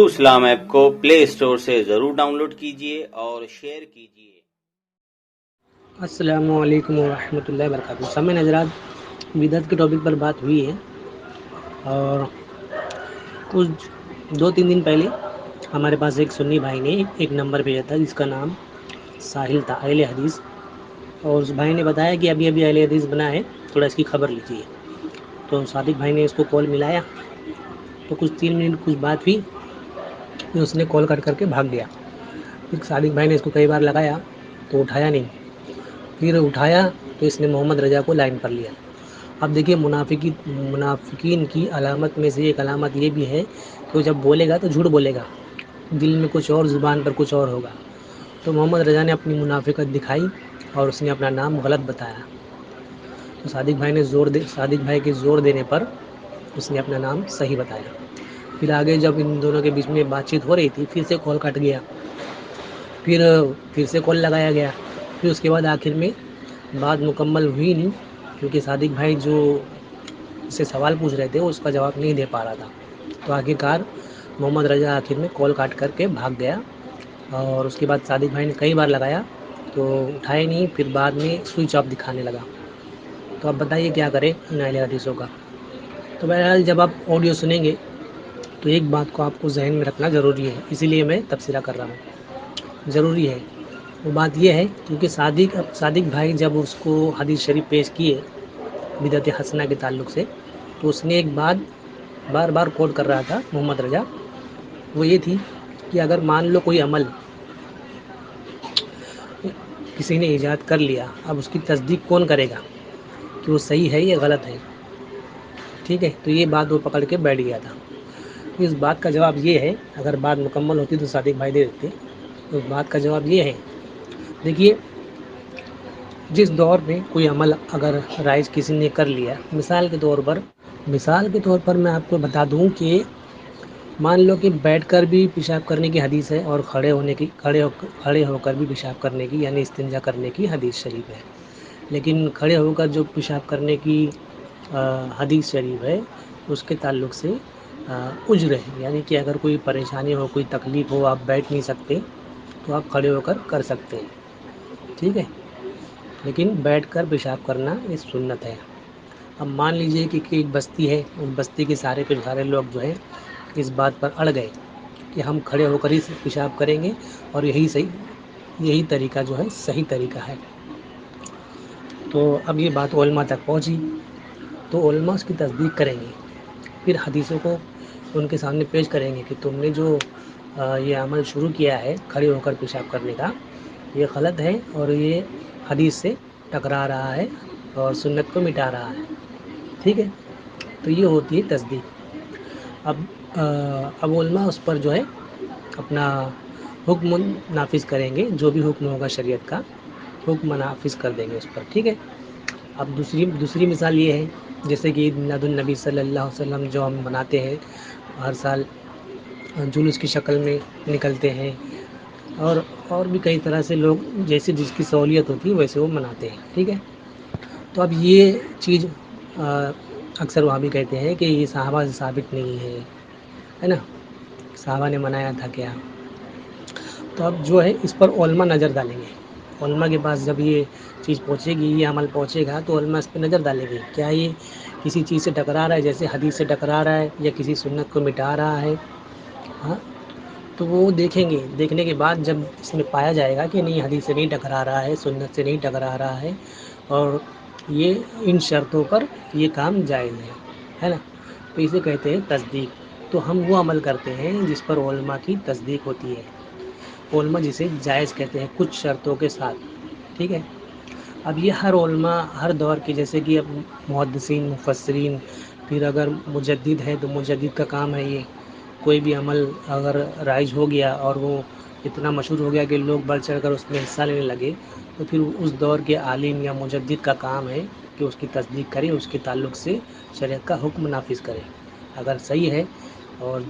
True इस्लाम app को play store से ज़रूर डाउनलोड कीजिए और शेयर कीजिए। अस्सलामुअलैकुम वरहमतुल्लाहि वबरकातुहू। समय नजरात बिदअत के टॉपिक पर बात हुई है और कुछ 2-3 दिन पहले हमारे पास एक सुन्नी भाई ने एक नंबर भेजा था जिसका नाम साहिल था, अहले हदीस। और उस भाई ने बताया कि अभी अभी अहले हदीस बना है, थोड़ा इसकी खबर लीजिए। तो सादिक भाई ने इसको कॉल मिलाया तो कुछ 3 मिनट कुछ बात हुई, फिर उसने कॉल कट करके भाग गया। फिर सादिक भाई ने इसको कई बार लगाया तो उठाया नहीं, फिर उठाया तो इसने मोहम्मद रजा को लाइन पर लिया। अब देखिए मुनाफिकीन की अलामत में से एक अलामत ये भी है कि वो जब बोलेगा तो झूठ बोलेगा, दिल में कुछ और, ज़ुबान पर कुछ और होगा। तो मोहम्मद रजा ने अपनी मुनाफिकत दिखाई और उसने अपना नाम गलत बताया। तो सादिक भाई के ज़ोर देने पर उसने अपना नाम सही बताया। फिर आगे जब इन दोनों के बीच में बातचीत हो रही थी, फिर से कॉल कट गया, फिर से कॉल लगाया गया। फिर उसके बाद आखिर में बात मुकम्मल हुई नहीं, क्योंकि सादिक भाई जो इससे सवाल पूछ रहे थे उसका जवाब नहीं दे पा रहा था। तो आखिरकार मोहम्मद रजा आखिर में कॉल काट करके भाग गया। और उसके बाद सादिक भाई ने कई बार लगाया तो उठाए नहीं, फिर बाद में स्विच ऑफ दिखाने लगा। तो अब बताइए क्या करें इन अहले हदीसों का। तो बहरहाल जब आप ऑडियो सुनेंगे तो एक बात को आपको जहन में रखना ज़रूरी है, इसीलिए मैं तबसरा कर रहा हूँ। ज़रूरी है वो बात यह है क्योंकि सादिक भाई जब उसको हदीस शरीफ पेश किए बिदअत हसना के ताल्लुक़ से, तो उसने एक बात बार बार कोट कर रहा था मोहम्मद रजा। वो ये थी कि अगर मान लो कोई अमल किसी ने ईजाद कर लिया, अब उसकी तस्दीक कौन करेगा कि वो सही है या गलत है। ठीक है, तो ये बात वो पकड़ के बैठ गया था। तो इस बात का जवाब ये है, अगर बात मुकम्मल होती तो सादिक भाई दे देते। तो इस बात का जवाब ये है, देखिए जिस दौर में कोई अमल अगर राइज किसी ने कर लिया, मिसाल के तौर पर मैं आपको बता दूं कि मान लो कि बैठकर भी पेशाब करने की हदीस है और खड़े होकर भी पेशाब करने की यानी इस्तिंजा करने की हदीस शरीफ है। लेकिन खड़े होकर जो पेशाब करने की हदीस शरीफ है उसके ताल्लुक़ से उज्र है, यानी कि अगर कोई परेशानी हो, कोई तकलीफ़ हो, आप बैठ नहीं सकते तो आप खड़े होकर कर सकते हैं। ठीक है, लेकिन बैठकर पेशाब करना ये सुन्नत है। अब मान लीजिए कि एक बस्ती है, उस बस्ती के सारे के सारे लोग जो है इस बात पर अड़ गए कि हम खड़े होकर ही पेशाब करेंगे और यही तरीका जो है सही तरीका है। तो अब ये बात उलमा तक पहुंची तो उलमा उसकी तस्दीक करेंगे, फिर हदीसों को उनके सामने पेश करेंगे कि तुमने जो ये अमल शुरू किया है खड़े होकर पेशाब करने का, ये गलत है और ये हदीस से टकरा रहा है और सुन्नत को मिटा रहा है। ठीक है, तो ये होती है तस्दीक। अब उलमा उस पर जो है अपना हुक्म नाफिज करेंगे, जो भी हुक्म होगा शरीयत का हुक्म नाफिज कर देंगे उस पर। ठीक है, अब दूसरी मिसाल ये है, जैसे कि ईद मिलादुन्नबी सल्लल्लाहु अलैहि वसल्लम जो हम मनाते हैं हर साल, जुलूस की शक्ल में निकलते हैं और भी कई तरह से लोग जैसे जिसकी सहूलियत होती है वैसे वो मनाते हैं। ठीक है, तो अब ये चीज़ अक्सर वहाँ भी कहते हैं कि ये सहाबा से साबित नहीं है ना, सहाबा ने मनाया था क्या। तो अब जो है इस पर उलमा नज़र डालेंगे। उलमा के पास जब ये चीज़ पहुँचेगी, ये अमल पहुँचेगा तो उलमा इस पर नज़र डालेंगे, क्या ये किसी चीज़ से टकरा रहा है, जैसे हदीस से टकरा रहा है या किसी सुन्नत को मिटा रहा है। हाँ, तो वो देखेंगे, देखने के बाद जब इसमें पाया जाएगा कि नहीं हदीस से नहीं टकरा रहा है, सुन्नत से नहीं टकरा रहा है और ये इन शर्तों पर ये काम जायज़ है ना, तो इसे कहते हैं तस्दीक। तो हम वो अमल करते हैं जिस पर उलमा की तस्दीक होती है, उलमा जिसे जायज़ कहते हैं कुछ शर्तों के साथ। ठीक है, अब ये हर उलमा हर दौर के, जैसे कि अब मुहद्दिसीन, मुफस्सिरीन, फिर अगर मुजद्दिद है तो मुजद्दिद का काम है ये, कोई भी अमल अगर राइज हो गया और वो इतना मशहूर हो गया कि लोग बढ़ चढ़ कर उसमें हिस्सा लेने लगे, तो फिर उस दौर के आलिम या मुजद्दिद का काम है कि उसकी तस्दीक करें, उसके ताल्लुक़ से शरीयत का हुक्म नाफिज करें। अगर सही है और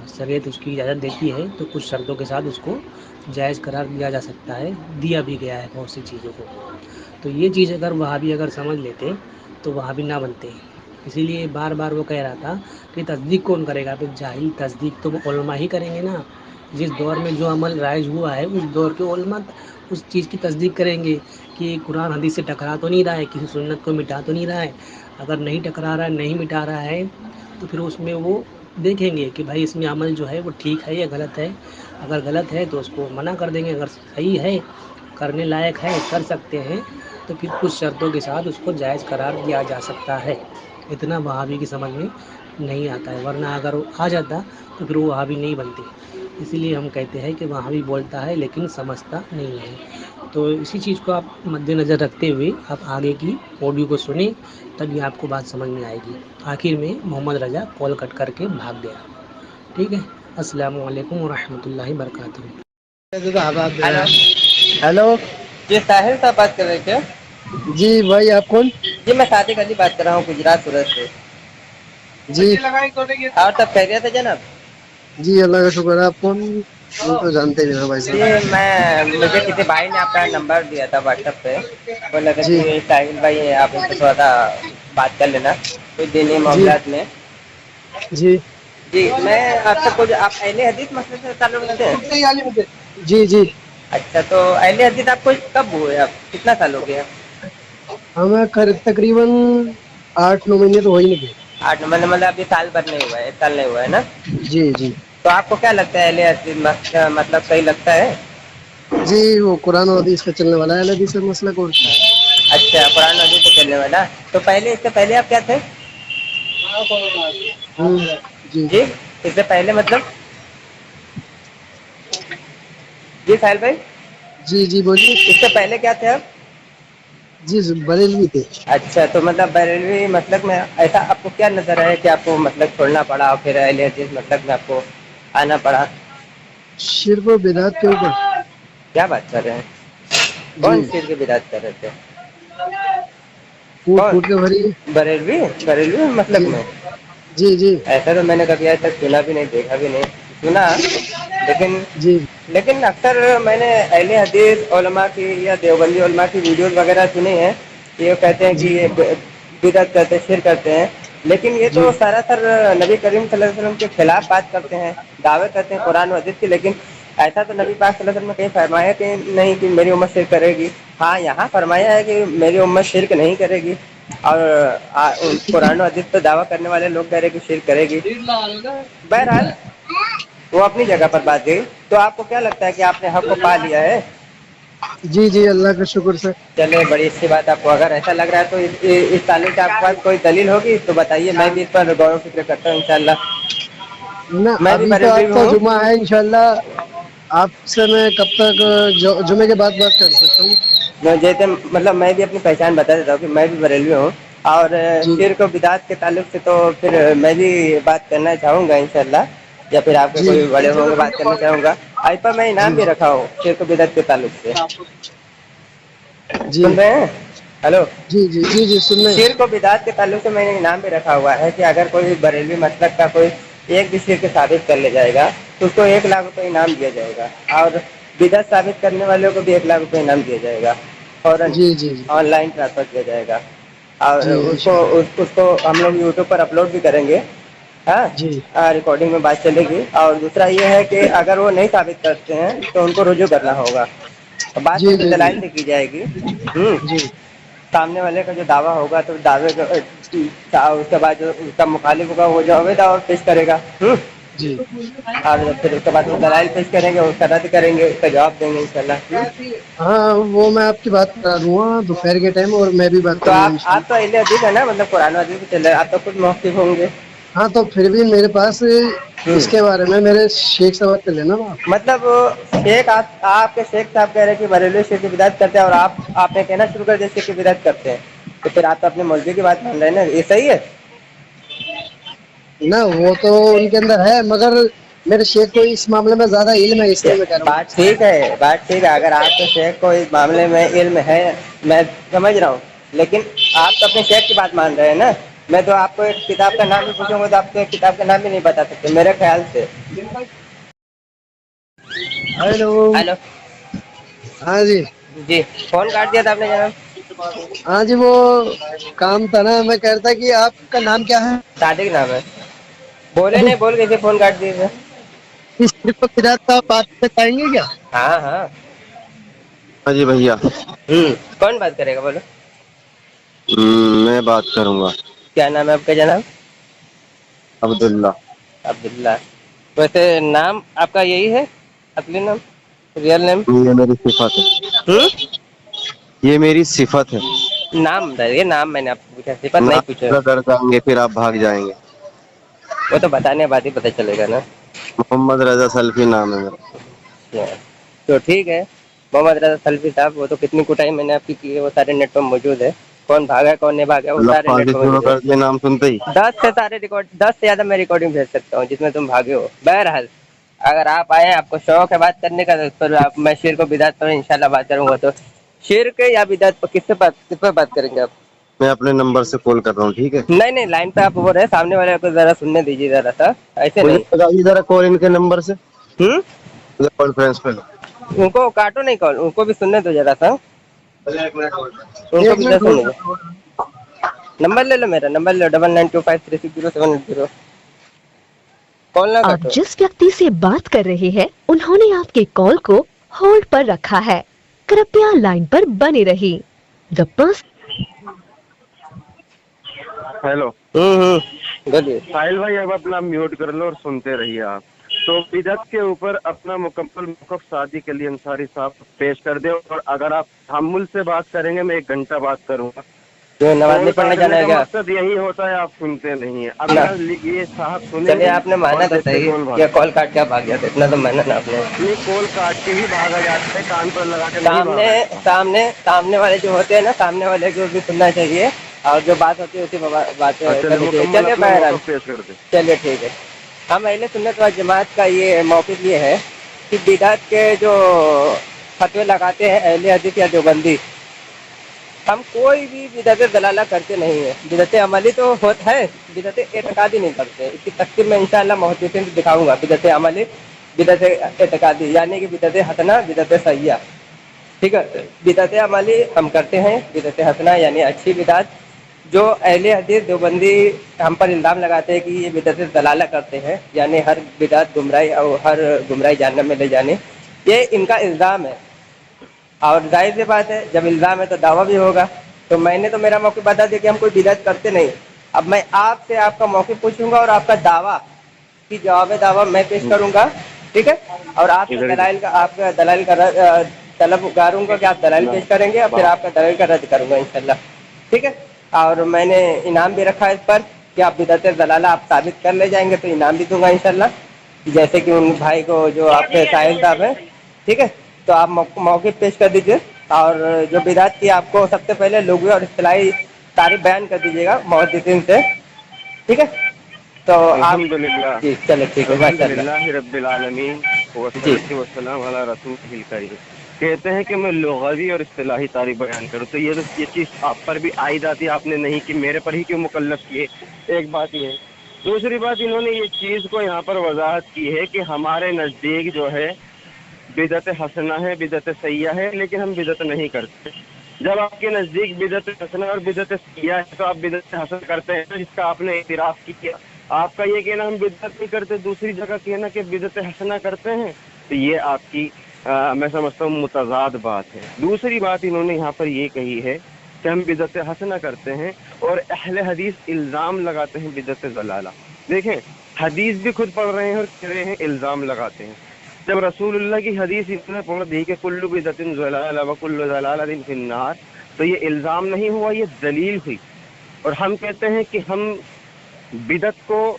शरीयत उसकी इजाज़त देती है तो कुछ शर्तों के साथ उसको जायज़ करार दिया जा सकता है, दिया भी गया है बहुत सी चीज़ों को। तो ये चीज़ अगर वहाबी अगर समझ लेते तो वहाबी ना बनते, اسی لیے بار بار وہ کہہ رہا تھا کہ تصدیق کون کرے گا. پھر جاہل تصدیق تو وہ علماء ہی کریں گے نا. جس دور میں جو عمل رائج ہوا ہے اس دور کے علماء اس چیز کی تصدیق کریں گے کہ قرآن حدیث سے ٹکرا تو نہیں رہا ہے, کسی سنت کو مٹا تو نہیں رہا ہے. اگر نہیں ٹکرا رہا ہے, نہیں مٹا رہا ہے, تو پھر اس میں وہ دیکھیں گے کہ بھائی اس میں عمل جو ہے وہ ٹھیک ہے یا غلط ہے. اگر غلط ہے تو اس کو منع کر دیں گے, اگر صحیح ہے کرنے لائق ہے کر سکتے ہیں تو پھر کچھ شرطوں کے ساتھ اس کو جائز قرار دیا جا سکتا ہے. اتنا وہابی کی سمجھ میں نہیں آتا ہے, ورنہ اگر وہ آ جاتا تو پھر وہ وہابی نہیں بنتے. اسی لیے ہم کہتے ہیں کہ وہابی بولتا ہے لیکن سمجھتا نہیں ہے. تو اسی چیز کو آپ مد نظر رکھتے ہوئے آپ آگے کی آڈیو کو سنیں, تبھی آپ کو بات سمجھ میں آئے گی. آخر میں محمد رضا کال کٹ کر کے بھاگ گیا. ٹھیک ہے, السلام علیکم ورحمۃ اللہ وبرکاتہ. ہلو ہیلو, جی طاہر صاحب بات کر رہے تھے. جی بھائی آپ کون؟ جی میں صادق علی بات کر رہا ہوں گجرات سورت سے. جی اور سب خیریت ہے جناب؟ جی اللہ کا شکر ہے. آپ کون؟ ہم تو جانتے بھی نا بھائی جی صاحب. مجھے کسی بھائی نے آپ کا نمبر دیا تھا واٹس ایپ پہ, بولا کہ جی ساحل بھائی آپ ان سے تھوڑا سا بات کر لینا کچھ دینی جی معاملات میں. جی جی میں آپ سے کچھ آپ اہل حدیث مسئلے سے تعلق رکھتے ہیں؟ جی جی اچھا تو اہل حدیث آپ کو کب ہوئے, آپ کتنا سال ہو گیا؟ ہمیں تقریباً 8-9 مہینے تو ہو ہی نہیں گئے. 8 مطلب ابھی سال بھر نہیں ہوا ہے, 1 سال نہیں ہوا ہے نا. جی جی تو آپ کو کیا لگتا ہے اہل حدیث مطلب صحیح لگتا ہے؟ جی وہ قرآن و حدیث پہ چلنے والا ہے, اہل حدیث کا مسئلہ کون سا ہے. اچھا قرآن حدیث سے چلنے والا. تو پہلے اس سے پہلے آپ کیا تھے؟ جی اس سے پہلے مطلب جی ساحل بھائی جی جی بولیے. اس سے پہلے کیا تھے آپ؟ جی بریلوی تھے. اچھا تو مطلب بریلوی مسلک میں ایسا آپ کو کیا نظر ہے کہ آپ کو مطلب چھوڑنا پڑا اور پھر اہل حدیث مسلک میں آپ کو آنا پڑا؟ شرک و بدعت کے اوپر. کیا بات کر رہے ہیں, جی کون شرک کی بدعت کر رہے تھے؟ پھوٹ کون پھوٹ کے بھری. بریلوی جی مسلک میں جی جی ایسا تو میں نے کبھی آج تک سنا بھی نہیں, دیکھا بھی نہیں. سنا لیکن جی لیکن اکثر میں نے اہل حدیث علماء کی یا دیوبندی علماء کی ویڈیوز وغیرہ سنی ہیں. یہ کہتے ہیں کہ جی یہ بدعت کرتے ہیں, شرک کرتے ہیں, لیکن یہ جی تو سراسر نبی کریم صلی اللہ علیہ وسلم کے خلاف بات کرتے ہیں, دعوے کرتے ہیں قرآن و حدیث کی. لیکن ایسا تو نبی پاک صلی اللہ علیہ وسلم نے کہیں فرمایا کہ نہیں کہ میری امت شرک کرے گی. ہاں یہاں فرمایا ہے کہ میری امت شرک نہیں کرے گی, اور قرآن و حدیث پہ دعویٰ کرنے والے لوگ کہہ رہے کہ شرک کرے گی. بہرحال وہ اپنی جگہ پر بات گئی. تو آپ کو کیا لگتا ہے کہ آپ نے حق کو پا لیا ہے؟ جی جی اللہ کا شکر سے. چلے بڑی اچھی بات. آپ کو اگر ایسا لگ رہا ہے تو اس تعلق سے آپ کے پاس کوئی دلیل ہوگی تو بتائیے, میں بھی اس پر غور و فکر کرتا ہوں انشاءاللہ. نہ میں بھی ابھی تو بریلوی آج کا ہوں. جمعہ ہے انشاءاللہ. آپ سے میں کب تک جمعے کے بعد بات کر سکتا ہوں؟ جیسے مطلب میں بھی اپنی پہچان بتا دیتا ہوں کہ میں بھی بریلوی ہوں, اور جی شرک و بدعت کے تعلق سے تو پھر میں بھی بات کرنا چاہوں گا انشاءاللہ, یا پھر آپ کے جی کوئی بڑے ہوں گے بات کرنا چاہوں گا. ایپا میں جی انعام بھی رکھا ہوں شرک و بدعت کے تعلق سے. جی سن رہے ہیں؟ ہلو. جی جی جی جی سن رہے ہیں. شرک و بدعت کے تعلق سے میں نے انعام بھی رکھا ہوا ہے کہ اگر کوئی بریلوی مسلک کا کوئی ایک بھی شرک ثابت کر لے جائے گا تو اس کو 1 لاکھ روپے انعام دیا جائے گا, اور بدعت ثابت کرنے والوں کو بھی 1 لاکھ روپے انعام دیا جائے گا. فوراً جی جی جی آن لائن ٹرانسفر کیا جائے گا, اور جی اس کو انشاءاللہ. اس کو ہم لوگ یوٹیوب پر اپلوڈ بھی کریں گے. ہاں جی ریکارڈنگ میں بات چلے گی. اور دوسرا یہ ہے کہ اگر وہ نہیں ثابت کرتے ہیں تو ان کو رجوع کرنا ہوگا, بات جی ان کی جی جی دلائل سے کی جائے گی. جی سامنے والے کا جو دعویٰ ہوگا تو دعوے کا اس کے بعد جو اس کا مخالف ہوگا وہ جو دعویٰ پیش کرے گا, جی اور پھر اس کے بعد وہ دلائل پیش کریں گے, اس کا رد کریں گے, اس کا جواب دیں گے انشاءاللہ. ہاں وہ میں آپ کی بات کرا دوں گا دوپہر کے ٹائم, اور میں بھی بات تو کروں گا آپ تو انشاءاللہ. اہل حدیث ہے نا, مطلب قرآن و حدیث چل رہے ہیں, آپ تو خود موقف ہوں گے. ہاں تو پھر بھی میرے پاس ہ اس کے بارے میں میرے شیخ سے بات کر لینا نا آپ. مطلب شیخ آپ کے شیخ صاحب کہہ رہے ہیں کہ بریلوی شرک کی بدعت کرتے ہیں, اور آپ نے کہنا شروع کر دیا شرک کی بدعت کرتے ہیں, تو پھر آپ تو اپنے مولوی کی بات مان رہے ہیں نا, یہ صحیح ہے؟ نہ وہ تو ان کے اندر ہے, مگر میرے شیخ کو اس معاملے میں زیادہ علم ہے, اس لیے میں کہہ رہا ہوں آپ بات سے. ٹھیک ہے, بات ٹھیک ہے. اگر آپ کے شیخ کو اس معاملے میں علم ہے, میں سمجھ رہا ہوں, لیکن آپ تو اپنے شیخ کی بات مان رہے ہیں نا. میں تو آپ کو ایک کتاب کا نام بھی پوچھوں گا تو آپ کو ایک کتاب کا نام بھی نہیں بتا سکتے میرے خیال سے. ہیلو. ہیلو. ہاں جی جی فون کاٹ دیا تھا آپ نے جناب. ہاں جی وہ کام تھا نا, میں کہہ رہا تھا کہ آپ کا نام کیا ہے؟ صادق نام ہے. بولے نہیں, بول کے فون کاٹ دیے تھے. اس ٹرپ کو آپ بات بتائیں گے کیا؟ ہاں ہاں. ہاں جی بھیا. کون بات کرے گا بولو؟ میں بات کروں گا. کیا نام ہے آپ کا جناب؟ عبداللہ. عبداللہ. ویسے نام آپ کا یہی ہے اصلی نام, ریئل نیم؟ یہ میری صفت ہے, یہ میری صفت ہے. نام بتائیے, نام میں نے آپ کو پوچھا, صفت نہیں پوچھا. نہ کر جائیں گے پھر آپ بھاگ جائیں گے. وہ تو بتانے بعد ہی پتہ چلے گا نا. محمد رضا سلفی نام ہے میرا. تو ٹھیک ہے محمد رضا سلفی صاحب, وہ تو کتنی کوٹائی میں نے آپ کی کی ہے, وہ سارے نیٹ پر موجود ہے. کون بھاگا کون نہیں بھاگا وہ سارے نیٹ لفاظی پر شروع موجود ہے. کر دیا نام سنتے ہی. 10 سے سارے ریکارڈ, 10 سے زیادہ میں ریکارڈنگ بھیج سکتا ہوں جس میں تم بھاگے ہو. بہرحال اگر آپ آئے, آپ کو شوق ہے بات کرنے کا, تو اس پر میں شیر کو بدعت پر انشاءاللہ بات کروں گا. تو شیر کے یا بدعت پر کس پہ بات کریں گے آپ؟ میں اپنے نمبر سے کال کر رہا ہوں, ٹھیک ہے؟ نہیں نہیں, لائن پہ آپ بول رہے ہیں, سامنے والے کو ذرا سننے دیجیے ذرا سا, ایسے مجھے نہیں. بتائیے ذرا کال ان کے نمبر سے, مجھے کانفرنس پہ لو. ان کو کاٹو نہیں کال, ان کو بھی سننے دو ذرا سا, ان کو ایک بھی منٹ سننے ہولڈ دو. کرو. نمبر لے لو میرا, نمبر لو 9925360780. کال نہ آپ کاٹو. جس ویکتی سے بات کر رہے ہیں انہوں نے آپ کے کال کو ہولڈ پر رکھا ہے, کرپیا لائن پر بنے رہی. The person hello. بولیے. ساحل بھائی اب اپنا میوٹ کر لو اور سنتے رہیے آپ. تو بدعت کے اوپر اپنا مکمل موقف صادق علی انصاری صاحب پیش کر دیں, اور اگر آپ تحمل سے بات کریں گے میں 1 گھنٹہ بات کروں گا. جو نماز کال نہیں پڑھنے جانا کاٹنے ہے کا کیا؟ مقصد یہی ہوتا ہے, آپ سنتے نہیں ہیں. نہ اگر یہ صاحب سنیں چلیے, گے آپ نے اور مانا تو دیکھتے صحیح کون کیا, بھاگتا کال کاٹ کے بھاگ گیا تھا, اتنا تو مانا نا آپ نے. ہے. نہیں, کال کاٹ کے ہی بھاگا جاتا ہے, کان پر لگا کے نہیں سامنے بھاگا جاتا. سامنے والے جو ہوتے ہیں نا, سامنے والے کو بھی سننا چاہیے, اور جو بات ہوتی ہے اسی باتیں چلے کرنی چاہیے. مکمل چلیے اپنا بہرحال, موقف پیش کر دیں. چلیے ٹھیک ہے. ہم اہل سنت و جماعت کا یہ موقف یہ ہے کہ بدعت کے جو فتوے لگاتے ہیں اہل حدیث یا دیوبندی, ہم کوئی بھی بدعت ضلالہ کرتے نہیں ہیں. بدعت عملی تو ہوتا ہے, بدعت اعتقادی نہیں کرتے. اس کی تفصیل میں انشاءاللہ محدثین سے دکھاؤں گا. بدعت عملی, بدعت اعتقادی, یعنی کہ بدعت حسنہ, بدعت سیئہ. ٹھیک ہے, بدعت عملی ہم کرتے ہیں, بدعت حسنہ یعنی اچھی بدعت. جو اہل حدیث دیوبندی ہم پر الزام لگاتے ہیں کہ یہ بدعت ضلالہ کرتے ہیں, یعنی ہر بدعت گمراہی اور ہر گمراہی جہنم میں لے جانے, یہ ان کا الزام ہے. اور ظاہر سی بات ہے, جب الزام ہے تو دعویٰ بھی ہوگا. تو میں نے تو میرا موقف بتا دیا کہ ہم کوئی بدعت کرتے نہیں. اب میں آپ سے آپ کا موقف پوچھوں گا, اور آپ کا دعویٰ کی جواب دعویٰ میں پیش کروں گا, ٹھیک ہے؟ اور آپ سے ادھر دلائل کا, آپ کا دلائل کا طلب کروں گا کہ آپ دلائل پیش کریں گے, اور پھر آپ کا دلائل کا رد کروں گا انشاءاللہ, ٹھیک ہے؟ اور میں نے انعام بھی رکھا ہے اس پر کہ آپ بدعت ضلالہ آپ ثابت کر لے جائیں گے تو انعام بھی دوں گا انشاءاللہ, جیسے کہ ان بھائی کو جو آپ کے ساحل صاحب ہیں, ٹھیک ہے؟ تو آپ موقف پیش کر دیجیے, اور جو بدعت کی آپ کو سب سے پہلے لغوی اور اصطلاحی تعریف بیان کر دیجیے گا محدثین سے, ٹھیک ہے؟ تو آپ, الحمدللہ جی چلو ٹھیک ہے, ماشاء اللہ. الحمدللہ رب العالمین جی والصلاۃ والسلام علی رسولہ الکریم. کہتے ہیں کہ میں لغوی اور اصطلاحی تعریف بیان کروں, تو یہ چیز آپ پر بھی عائد آتی, آپ نے نہیں کی, میرے پر ہی کیوں مکلف کیے؟ ایک بات یہ ہے. دوسری بات, انہوں نے یہ چیز کو یہاں پر وضاحت کی ہے کہ ہمارے نزدیک جو ہے بدعت حسنہ ہے, بدعت سیئہ ہے, لیکن ہم بدعت نہیں کرتے. جب آپ کے نزدیک بدعت حسنہ اور بدعت سیئہ ہے تو آپ بدعت حسن کرتے ہیں, جس کا آپ نے اعتراف کیا. آپ کا یہ کہنا ہم بدعت نہیں کرتے, دوسری جگہ کہنا کہ بدعت حسنہ کرتے ہیں, تو یہ آپ کی میں سمجھتا ہوں متضاد بات ہے. دوسری بات انہوں نے یہاں پر یہ کہی ہے کہ ہم بدعت حسنہ کرتے ہیں, اور اہل حدیث الزام لگاتے ہیں بدعت ضلالہ. دیکھیں, حدیث بھی خود پڑھ رہے ہیں اور کہہ رہے ہیں الزام لگاتے ہیں. جب رسول اللہ کی حدیث انہوں نے پڑھ دی کہ کل بدعت ضلالہ وکل ضلالۃ فی النار, تو یہ الزام نہیں ہوا, یہ دلیل ہوئی. اور ہم کہتے ہیں کہ ہم بدعت کو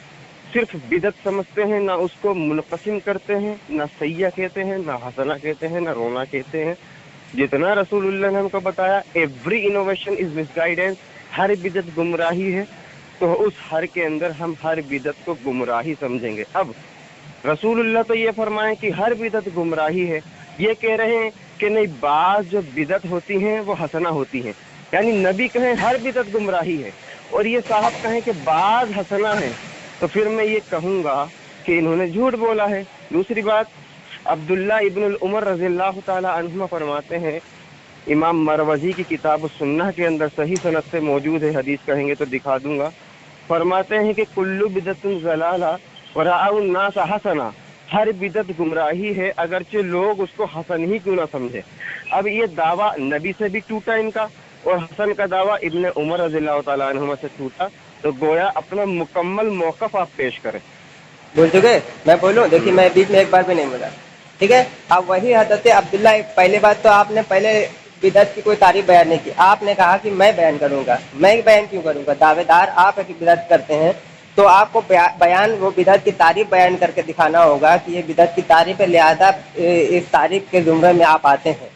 صرف بدعت سمجھتے ہیں, نہ اس کو منقسم کرتے ہیں, نہ سیئہ کہتے ہیں, نہ حسنہ کہتے ہیں, نہ رونا کہتے ہیں. جتنا رسول اللہ نے ہم کو بتایا, every innovation is misguidance, ہر بدعت گمراہی ہے, تو اس ہر کے اندر ہم ہر بدعت کو گمراہی سمجھیں گے. اب رسول اللہ تو یہ فرمائیں کہ ہر بدعت گمراہی ہے, یہ کہہ رہے ہیں کہ نہیں, بعض جو بدعت ہوتی ہیں وہ حسنہ ہوتی ہیں, یعنی نبی کہیں ہر بدعت گمراہی ہے, اور یہ صاحب کہیں کہ بعض حسنہ ہیں, تو پھر میں یہ کہوں گا کہ انہوں نے جھوٹ بولا ہے. دوسری بات, عبداللہ ابن العمر رضی اللہ تعالی عنہما فرماتے ہیں इमाम मरवजी की किताब सुन्नह के अंदर सही सनद से मौजूद है, हदीस कहेंगे तो दिखा दूंगा। फरमाते हैं कि कुल्लु बिदतुन ज़लाला व रअउन नास हसना, हर बिदत गुमराही है अगरचे लोग उसको हसन ही क्यों ना समझे। अब ये दावा नबी से भी टूटा इनका, और हसन का दावा इब्ने उमर रज़ियल्लाहु ताला अन्हुमा से टूटा। तो गोया अपना मुकम्मल मौक़िफ़ आप पेश करें। बोल चुके, मैं बोलूँ? देखिए मैं बीच में एक बार भी नहीं बोला, ठीक है। अब वही हज़रत अब्दुल्ला, पहली बात तो आपने पहले बिदअत की कोई तारीफ बयान नहीं की, आपने कहा कि मैं बयान करूंगा। मैं बयान क्यों करूंगा? दावेदार आप एक बिदअत करते हैं तो आपको बयान वो बिदअत की तारीफ बयान करके दिखाना होगा कि ये बिदअत की तारीफ है, लिहाजा इस तारीफ के जुमरे में आप आते हैं।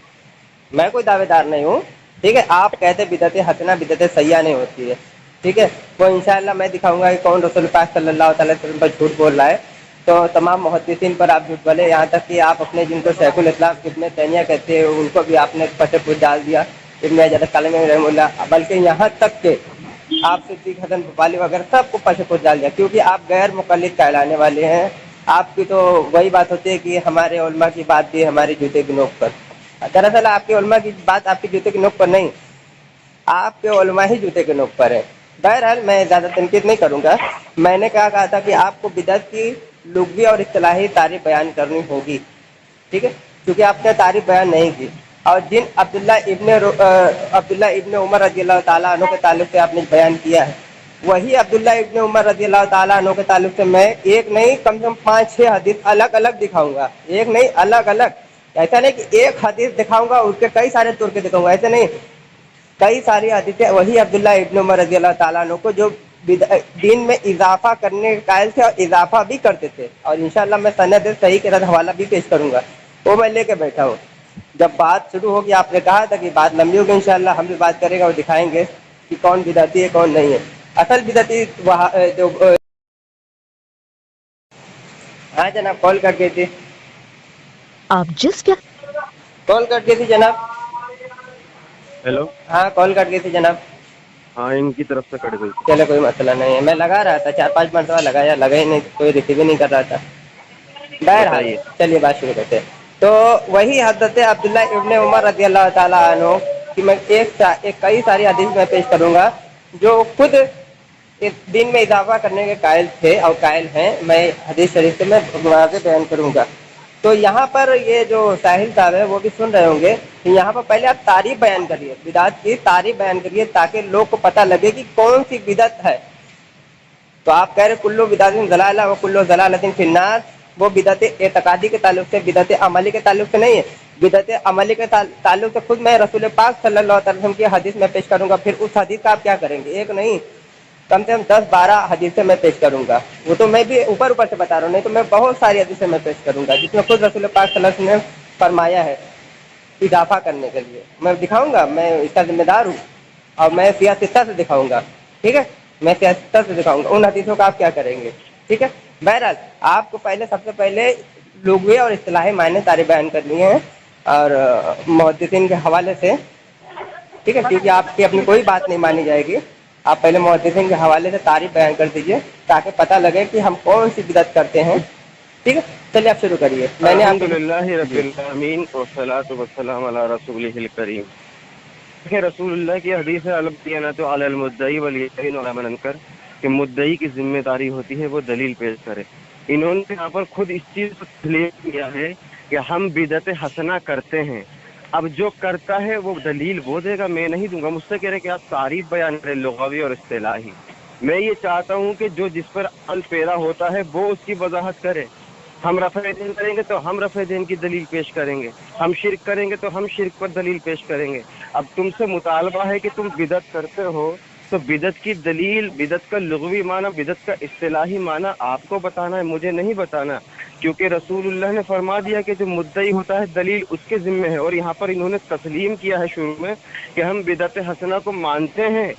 मैं कोई दावेदार नहीं हूँ, ठीक है। आप कहते बिदअत हसना बिदअत सैया नहीं होती है, ठीक है। वो इंशाअल्लाह मैं दिखाऊंगा कि कौन रसूल पाक सल्लल्लाहु अलैहि वसल्लम पर झूठ बोल रहा है। तो तमाम मुहद्दिसीन पर आप झूठ बोले, यहाँ तक कि आप अपने जिनको शेखुल इस्लाम इब्ने तैमिया कहते हैं उनको भी आपने फटे पूछ डाल दिया, इब्ने हजर कलमी रहमतुल्लाह, बल्कि यहाँ तक कि आप सिद्दीक हसन भोपाली वगैरह सबको फटे पूछ डाल दिया, क्योंकि आप गैर मुक़ल्लिद कहलाने वाले हैं। आपकी तो वही बात होती है कि हमारे उलमा की बात भी हमारे जूते की नोक पर। दरअसल आपके उलमा की बात आपके जूते की नोक पर नहीं, आपके उलमा ही जूते के नोक पर है। बहरहाल मैं ज़्यादा तनकीद नहीं करूँगा। मैंने क्या कहा था कि आपको बिदअत की लुग़वी और इस्तिलाही तारीफ बयान करनी होगी, ठीक है, क्योंकि आपने तारीफ बयान नहीं की। और जिन अब्दुल्ला इब्ने उमर रज़ियल्लाहु ताला अन्हु के ताल्लुक़ से आपने बयान किया है, वही अब्दुल्ला इब्ने उमर रज़ियल्लाहु ताला अन्हु के ताल्लुक़ से मैं एक नहीं कम से कम 5-6 हदीस अलग अलग दिखाऊँगा। एक नहीं, अलग अलग। ऐसा नहीं कि एक हदीस दिखाऊँगा उसके कई सारे तुर्के दिखाऊँगा, ऐसे नहीं। कई सारी हदीसें वही अब्दुल्ला इब्न उमर रज़ियल्लाहु ताला अन्हु को जो दीन में इजाफा करने के कायल थे और इजाफा भी करते थे, और इंशाअल्लाह मैं सनद सही के रद्द हवाला भी पेश करूंगा, वो मैं लेके बैठा हूँ। जब बात शुरू होगी, आपने कहा था कि बात लंबी होगी, इंशाअल्लाह हम भी बात करेंगे और दिखाएंगे कि कौन बिदअती है कौन नहीं है। असल बिदअती वहाँ जो हाँ जनाब कॉल कर गई थी, आप जिस व्यक्ति कॉल कर गई थी जनाब। हेलो, हाँ कॉल कर गई थी जनाब। हाँ इनकी तरफ से कट गई। चलो कोई मसला नहीं है, मैं लगा रहा था 4-5 मरतबा लगाया, लगा ही नहीं, कोई रिसीव ही नहीं कर रहा था। बहरहाल बताइए। चलिए बात शुरू करते हैं। तो वही हज़रत अब्दुल्ला इब्ने उमर रज़ियल्लाहु ताला अन्हु कि मैं कई सारी हदीस में पेश करूंगा जो खुद इस दिन में इजाफा करने के कायल थे और कायल हैं। मैं हदीस शरीफ से मैं वाज़ेह बयान करूंगा। तो यहाँ पर ये जो साहिल साहब है वो भी सुन रहे होंगे कि यहाँ पर पहले आप तारीफ बयान करिए, बिदअत की तारीफ बयान करिए, ताकि लोग को पता लगे कि कौन सी बिदअत है। तो आप कह रहे कुल्लू बिदअतिन ज़लाला व कुल्लू ज़लालतिन फिन्नार, वो बिदअत एतकादी के ताल्लुक से, बिदअत अमली के ताल्लुक से नहीं है। बिदअत अमली के ताल्लुक से खुद मैं रसूल पाक सल्लल्लाहु अलैहि वसल्लम की हदीस में पेश करूंगा। फिर उस हदीस का आप क्या करेंगे? एक नहीं कम से कम 10-12 हदीसें मैं पेश करूंगा। वो तो मैं भी ऊपर ऊपर से बता रहा हूँ, नहीं तो मैं बहुत सारी हदीसें मैं पेश करूंगा जिसमें खुद रसूल पाक सल्लल्लाहु अलैहि वसल्लम ने फरमाया है इजाफा करने के लिए। मैं दिखाऊंगा, मैं इसका जिम्मेदार हूँ और मैं सियासत से दिखाऊंगा, ठीक है, मैं सियासत से दिखाऊंगा। उन हदीसों का आप क्या करेंगे, ठीक है। बहरहाल आपको पहले सबसे पहले लुग़वी और इस्तिलाही मायने तारीफ बयान करनी है और मुहद्दिसीन के हवाले से, ठीक है, क्योंकि आपकी अपनी कोई बात नहीं मानी जाएगी। आप पहले मुहद्दिसीन के हवाले से तारीफ बयान कर दीजिए ताकि पता लगे कि हम कौन सी बिदअत करते हैं, ठीक है। चलिए आप शुरू करिए। मैंने आपको अल्हम्दुलिल्लाहि रब्बिल आलमीन वस्सलातु वस्सलामु अला रसूलिहिल करीम। देखिए रसूलुल्लाह की हदीस है अलबतियानतु अलल मुद्दई वल यकीन अला मन अनकर, कि मुद्दई की जिम्मेदारी होती है वो दलील पेश करे। इन्होंने यहाँ पर खुद इस चीज़ को क्लियर किया है कि हम बिदअत हसना करते हैं। अब जो करता है वो दलील वो देगा, मैं नहीं दूंगा। मुझसे कह रहे कि आप तारीफ बयान करें लुग़वी और इस्तिलाही। मैं ये चाहता हूँ कि जो जिस पर अल पैदा होता है वो उसकी वजाहत करे। हम रफ़े दीन करेंगे तो हम रफ़े दीन की दलील पेश करेंगे, हम शिरक करेंगे तो हम शिरक पर दलील पेश करेंगे। अब तुमसे मुतालबा है कि तुम बिदअत करते हो तो बिदअत की दलील, बिदअत का लुग़वी माना, बिदअत का इस्तिलाही माना आपको बताना है, मुझे नहीं बताना, क्योंकि रसूलुल्लाह ने फरमा दिया कि जो मुद्दई होता है दलील उसके ज़िम्मे है। और यहाँ पर इन्होंने तस्लीम किया है शुरू में कि हम बिदअत हसना को मानते हैं,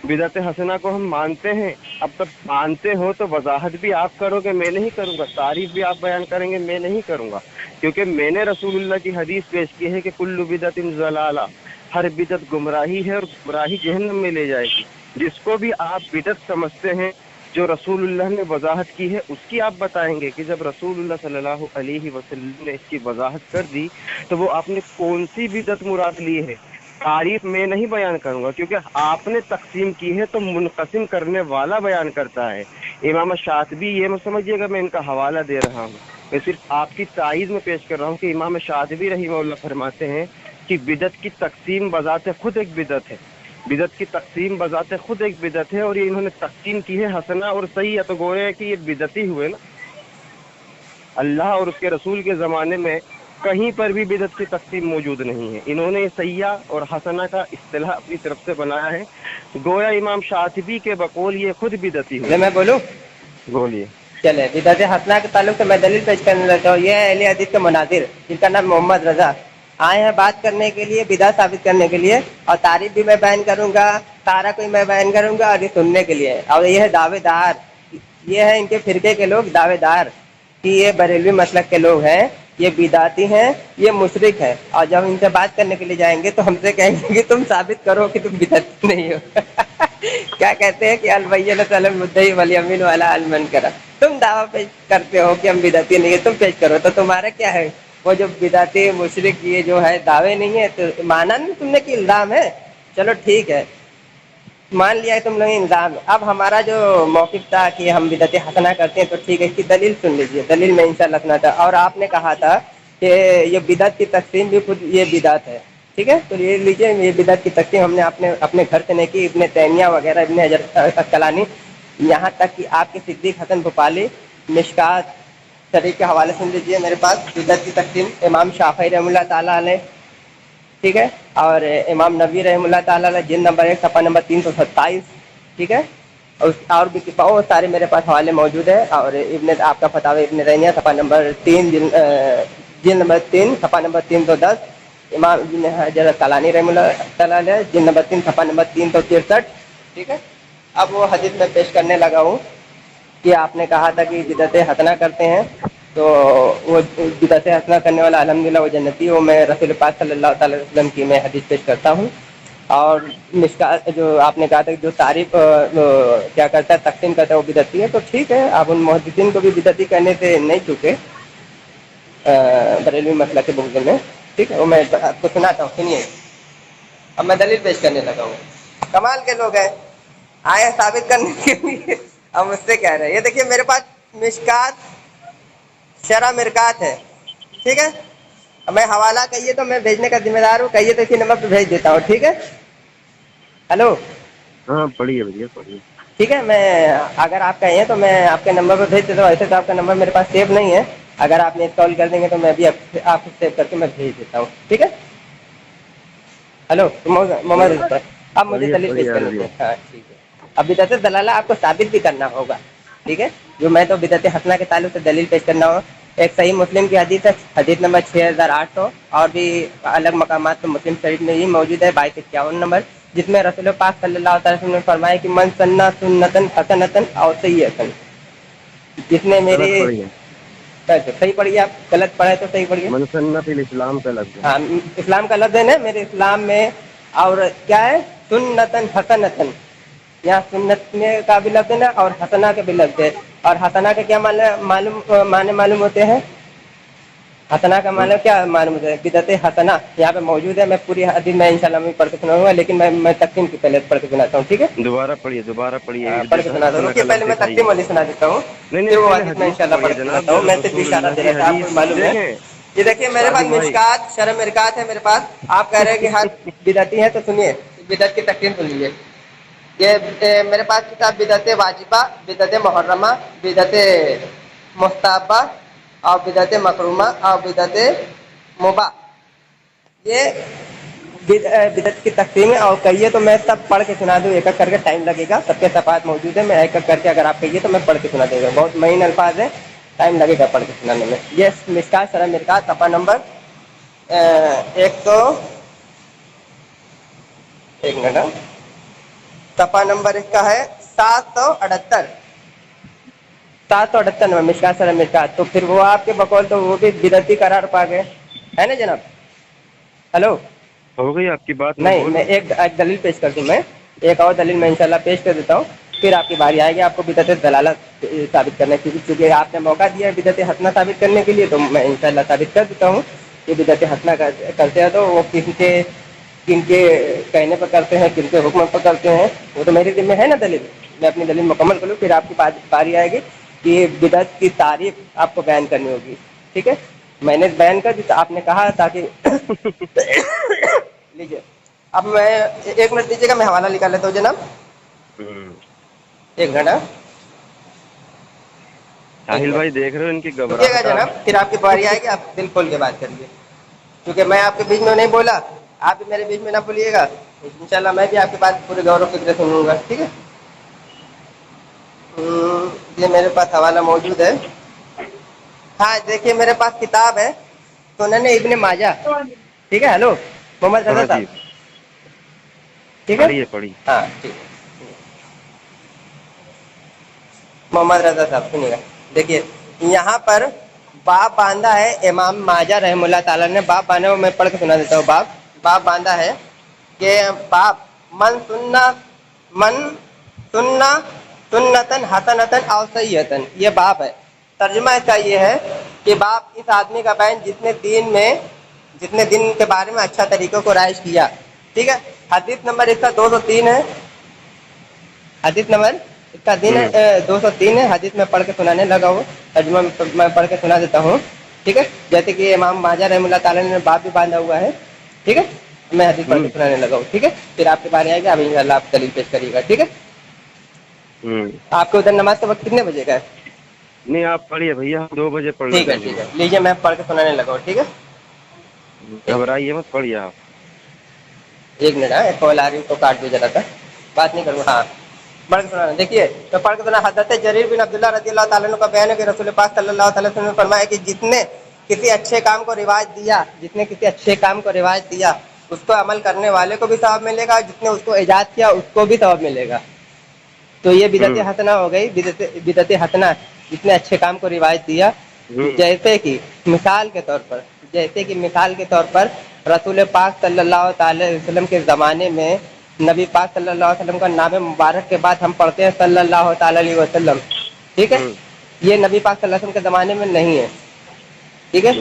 बिदअत हसना को हम मानते हैं। अब तब मानते हो तो वजाहत भी आप करोगे, मैं नहीं करूँगा। तारीफ भी आप बयान करेंगे, मैं नहीं करूँगा, क्योंकि मैंने रसूलुल्लाह की हदीस पेश की है कि कुल्लु बिदअतिन ज़लाला, हर बिदअत गुमराही है और गुमराही जहन्नम में ले जाएगी। जिसको भी आप बिदअत समझते हैं, जो रसूलुल्लाह ने वजाहत की है उसकी आप बताएंगे कि जब रसूलुल्लाह सल्लल्लाहु अलैहि वसल्लम ने इसकी वजाहत कर दी तो वो आपने कौन सी बिदअत मुराद ली है। तारीफ मैं नहीं बयान करूंगा, क्योंकि आपने तकसीम की है तो मुनक़सिम करने वाला बयान करता है। इमाम शातिबी, ये मत समझिएगा मैं इनका हवाला दे रहा हूँ, मैं सिर्फ आपकी तायीद में पेश कर रहा हूँ कि इमाम शातिबी रहिमहुल्लाह फरमाते हैं कि बिदत की तकसीम बजाते खुद एक बिदत है, बिदत की तकसीम बजाते खुद एक बिदत है, और ये इन्होंने तकसीम की है हसना और सही है, तो गोरे है कि ये बिदती हुए ना। अल्लाह और उसके रसूल के ज़माने में कहीं पर भी बिदत की तकसीम मौजूद नहीं है। इन्होंने सैया और हसना का इस्तिलाह अपनी तरफ से बनाया है। गोया इमाम शातिबी के बकौल ये खुद बिदती हुए। मैं बोलूँ? बोलिए। चले, बिदत हसना के ताल्लुक से मैं दलील पेश करने लगता हूँ। ये है अहले हदीस के मुनादिर, जिनका नाम मोहम्मद रजा, आए हैं बात करने के लिए, बिदअत साबित करने के लिए, और तारीफ भी मैं बयान करूंगा, सारा कोई मैं बयान करूंगा, और ये सुनने के लिए। और ये है दावेदार, ये है इनके फिरके के लोग दावेदार कि ये बरेलवी मसलक के लोग हैं, ये बिदाती हैं, ये मुशरिक है। और जब इनसे बात करने के लिए जाएंगे तो हमसे कहेंगे कि तुम साबित करो कि तुम बिदअती नहीं हो। क्या कहते हैं कि अलबय्यिनतु अलल मुद्दई वल यमीनु अला मन करा। तुम दावा पेश करते हो कि हम बिदअती नहीं है, तुम पेश करो। तो तुम्हारा क्या है? वो जो बिदअती मुशरिक ये जो है दावे नहीं है, तो माना नहीं तुमने कि इल्जाम है। चलो ठीक है, मान लिया है तुम लोग इल्जाम। अब हमारा जो मौक़िफ़ था कि हम बिदअत हसना करते हैं, तो ठीक है, इसकी दलील सुन लीजिए। दलील में इंशाअल्लाह सुना था, और आपने कहा था कि ये बिदअत की तक़सीम भी खुद ये बिदअत है। ठीक है, तो ये लीजिए, ये बिदअत की तक़सीम हमने अपने घर से नहीं की। इब्न तैमिया वगैरह, इब्न हजर अस्क़लानी, यहाँ तक कि आपके सिद्दीक़ हसन भोपाली मिशकात शरीफ के हवाले सुन लीजिए मेरे पास। बिदअत की तक़सीम इमाम शाफ़िई रहमतुल्लाह ताला अलैह, ठीक है, और इमाम नबी रहमतुल्लाह ताला अलैह, जिल्द नंबर 1 सफ़ा नंबर 327, ठीक है। और भी बहुत सारे मेरे पास हवाले मौजूद है। और आपका फतावा इब्न तैमिया सफ़ा नंबर 3 जिल्द नंबर 3 सफ़ा नंबर 310, इमाम इब्न हजर अस्क़लानी रहमतुल्लाह ताला अलैह, जिल्द नंबर 3 सफ़ा नंबर 363, ठीक है। अब वो हदीस में पेश करने लगा हूँ कि आपने कहा था कि बिदअत हसना करते हैं, तो वो बिदअत हसना करने वाला अल्हम्दुलिल्लाह वो जन्नती हो। मैं रसूल पाक सल्लल्लाहु अलैहि वसल्लम की मैं हदीस पेश करता हूँ। और मिशकात जो आपने कहा था कि जो तारीफ क्या करता है, तक़सीम करता है, वो बिदअती है, तो ठीक है, आप उन मुहद्दिसीन को भी बिदअती करने से नहीं चुके बरेलवी मसलक के बुग़्ज़ में, ठीक है। वो मैं आपको सुनाता हूँ, सुनिए। अब मैं दलील पेश करने लगा हूँ। कमाल के लोग हैं, आए साबित करने के लिए, अब मुझसे कह रहे हैं। ये देखिए मेरे पास मिशकात शरह मिरकात है, ठीक है। अब मैं हवाला कहिए तो मैं भेजने का जिम्मेदार हूँ, कहिए तो इसी नंबर पर भेज देता हूँ, ठीक है। हेलो, हाँ पढ़िए भैया पढ़िए। ठीक है, मैं अगर आप कहिए तो मैं आपके नंबर पर भेज देता हूँ। ऐसे तो आपका नंबर मेरे पास सेव नहीं है, अगर आप नेट कॉल कर देंगे तो मैं भी आपको सेव करके मैं भेज देता हूँ, ठीक है। हेलो मोहम्मद, अब मुझे दलील पेश करनी है। हाँ ठीक है, अब बिदअत दलाला आपको साबित भी करना होगा, ठीक है। जो मैं तो बिदअत हसना के ताल्लुक से दलील पेश करना हो। एक सही मुस्लिम की हदीस है, हदीस नंबर 6800, और भी अलग मकामात तो मुस्लिम शरीफ में ही मौजूद है 2251 नंबर, जिसमें रसूल पाक सल्लल्लाहु अलैहि वसल्लम ने फरमाया कि मन सन्ना सुन्नतन हसनतन और सय्यतन, जिसने मेरी सही पढ़िए, आप गलत पढ़े तो सही पढ़िए। मन सन्ना फिल इस्लाम का लफ्ज़ है। हाँ, इस्लाम का लफ्ज़ है ना मेरे इस्लाम में, और क्या है सुन्नतन हसनतन, यहाँ सुन्नत में का भी लफ्ज़ है ना, और हसना के भी लफ्ज़ है। और हसना के क्या मालूम होते हैं? हसना का मालूम क्या मालूम होता है? बिदअत हसना यहाँ पे मौजूद है। मैं पूरी हदीस में इंशाल्लाह मैं पढ़ के सुनाऊंगा, लेकिन मैं तक़सीम की पहले पढ़ के सुनाता हूँ, ठीक है। दोबारा पढ़िए पढ़ के सुनाता हूँ। पहले मैं तक़सीम वाली सुना देता हूँ, फिर वो हदीस में इंशाल्लाह पढ़ के सुनाता हूँ। मैं सिर्फ इशारा दे रहा था, आपको मालूम है। ये देखिए मेरे पास मिशकात शरह मिरकात है मेरे पास। आप कह रहे हैं कि हर बिदअती है, तो सुनिए बिदअत की तक़सीम सुन लीजिए। ये मेरे पास किताब बिदअत वाजिबा, बिदअत मुहर्रमा, बिदअत मुस्तहब्बा, और बिदअत मकरूमा, और बिदअत मुबाह, ये बिदअत की तक़सीम है। और कहिए तो मैं सब पढ़ के सुना दूँ, एक एक करके, टाइम लगेगा, सबके सफ़ात मौजूद है। मैं एक एक करके अगर आप कहिए तो मैं पढ़ के सुना दूँगा, बहुत महीन अल्फाज है, टाइम लगेगा पढ़ के सुनाने में। ये मिशकात शरह मिरकात सफ़ा नंबर 1 मिनट, सफ़ा नंबर इसका है 778 में मिशकात शरह मिरकात। तो फिर वो आपके बकौल तो वो भी बिदअती करार पा गए, है ना जनाब। हेलो, हो गई आपकी बात? नहीं, मैं एक दलील पेश कर दूँ। मैं एक और दलील मैं इंशाल्लाह पेश कर देता हूँ, फिर आपकी बारी आएगी आपको बिदअत दलाला साबित करने की। क्योंकि आपने मौका दिया है बिदअत हसना साबित करने के लिए, तो मैं इंशाल्लाह साबित कर देता हूँ कि बिदअत हसना करते हैं तो वो किसी के किनके कहने पर करते हैं, किनके हुक्म पर करते हैं, वो तो मेरे जिम्मे है ना दलील। मैं अपनी दलील मुकम्मल कर लूँ, फिर आपकी बारी आएगी कि बिदअत की तारीफ आपको बयान करनी होगी। ठीक है, मैंने बयान कर दी तो आपने कहा ताकि लीजिए। अब मैं 1 मिनट दीजिएगा, मैं हवाला निकाल लेता हूँ जनाब। 1 मिनट। साहिल भाई देख रहे हो इनकी रुकिएगा घबराहट। जनाब, फिर आपकी बारी आएगी, आप दिल खोल के बात करिए, क्योंकि मैं आपके बीच में नहीं बोला, आप भी मेरे बीच में ना बोलिएगा। इंशाल्लाह मैं भी आपकी बात पूरे गौरव फिक्र सुनूंगा। ठीक है, ये मेरे पास हवाला मौजूद है। हाँ देखिए, मेरे पास किताब है सुनन इब्ने माजा। ठीक है, हेलो मोहम्मद रजा साहब, ठीक है, पढ़िए। हाँ ठीक है, मोहम्मद रजा साहब सुनिएगा। देखिए यहाँ पर बाप बांधा है, इमाम माजा रहमुल्लाह ताला ने बाप बांधा है, मैं पढ़ के सुना देता हूँ। बाप बांधा है कि बाप मन सुन्ना सुन्नतन हसनतन और सय्यतन, ये बाप है। तर्जुमा इसका ये है कि बाप इस आदमी का बयान जितने दिन के बारे में अच्छा तरीकों को राइज किया। ठीक है, हदीस नंबर इसका 203 है, हदीस नंबर इसका 203 है। हदीस में पढ़ के सुनाने लगा हूँ, तर्जुमा मैं पढ़ के सुना देता हूँ। ठीक है, जैसे कि इमाम माजा रहमुल्लाह ताला ने बाप भी बांधा हुआ है। ठीक है, मैं हदीस पढ़ के सुनाने लगा हूँ। ठीक है, फिर आपके बारे आएगा, अब इंशाल्लाह आप दलील पेश करिएगा। ठीक है, आपके उधर नमाज का वक्त कितने बजे का है? नहीं आप पढ़िए भैया, 2 बजे पढ़। ठीक है, लीजिए मैं पढ़ के सुनाने लगा हूँ। ठीक है, घबराइए मत, पढ़िए आप। 1 मिनट, हाँ कॉल आ रही तो काट दीजिए, था बात नहीं करूँगा। हाँ पढ़ के सुनाना, देखिए तो पढ़ के सुना। हज़रत जरीर बिन अब्दुल्ला रज़ियल्लाहु ताला अन्हु का बयान है कि रसूल पाक सल्लल्लाहु अलैहि वसल्लम ने फरमाया कि जिसने किसी अच्छे काम को रिवाज दिया उसको अमल करने वाले को भी सवाब मिलेगा, जिसने उसको इजाद किया उसको भी सवाब मिलेगा। तो ये बिदअत हसना हो गई। बिदअत हसना, जिसने अच्छे काम को रिवायत दिया, जैसे कि मिसाल के तौर पर रसूल पाक सल्लल्लाहु अलैहि वसल्लम के ज़माने में नबी पाक सल्लल्लाहु अलैहि वसल्लम का नाम मुबारक के बाद हम पढ़ते हैं सल्लल्लाहु अलैहि वसल्लम। ठीक है, ये नबी पाक सल्लल्लाहु अलैहि वसल्लम के ज़माने में नहीं है। ठीक है,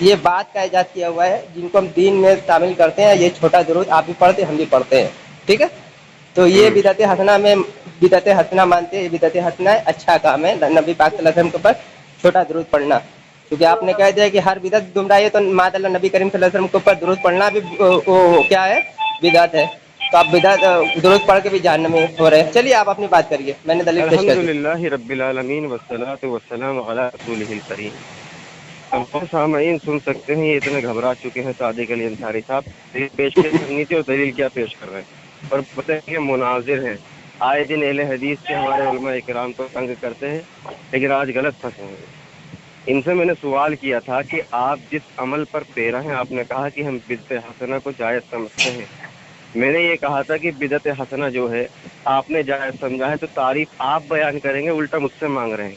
ये बात का इजाद किया हुआ है, जिनको हम दीन में शामिल करते हैं। ये छोटा दुरूद आप भी पढ़ते, हम भी पढ़ते हैं। ठीक है, तो ये बिदअत हसना मानते हैं। बिदअत हसना अच्छा काम है नबी पाक सल्लल्लाहु अलैहि वसल्लम के ऊपर छोटा दुरूद पढ़ना, क्योंकि आपने कह दिया कि हर बिदअत गुमराही है, तो मादअल्लाह नबी करीम सल्लल्लाहु अलैहि वसल्लम के ऊपर दुरूद पढ़ना भी वो क्या है, बिदअत है। तो आप बिदअत दुरूद पढ़ के भी जहन्नम में हो रहे हैं। चलिए आप अपनी बात करिए, मैंने दलील पेश कर दी। अल्हम्दुलिल्लाहि रब्बिल आलमीन वस्सलातु वस्सलामु अला रसूलिहिल करीम। हम सामईन सुन सकते हैं, ये इतने घबरा चुके हैं सादिक अली अंसारी साहब पेश करनी थी और दलील क्या पेश कर रहे हैं, और पता है कि मुनाजिर हैं, आए दिन अहले हदीस के हमारे उलमा इकराम को तंग करते हैं, लेकिन आज गलत फंसे हैं। इनसे मैंने सवाल किया था कि आप जिस अमल पर पेरा हैं, आपने कहा कि हम बिदअत हसना को जायज़ समझते हैं। मैंने ये कहा था कि बिदअत हसना जो है आपने जायज़ समझा है, तो तारीफ आप बयान करेंगे, उल्टा मुझसे मांग रहे हैं,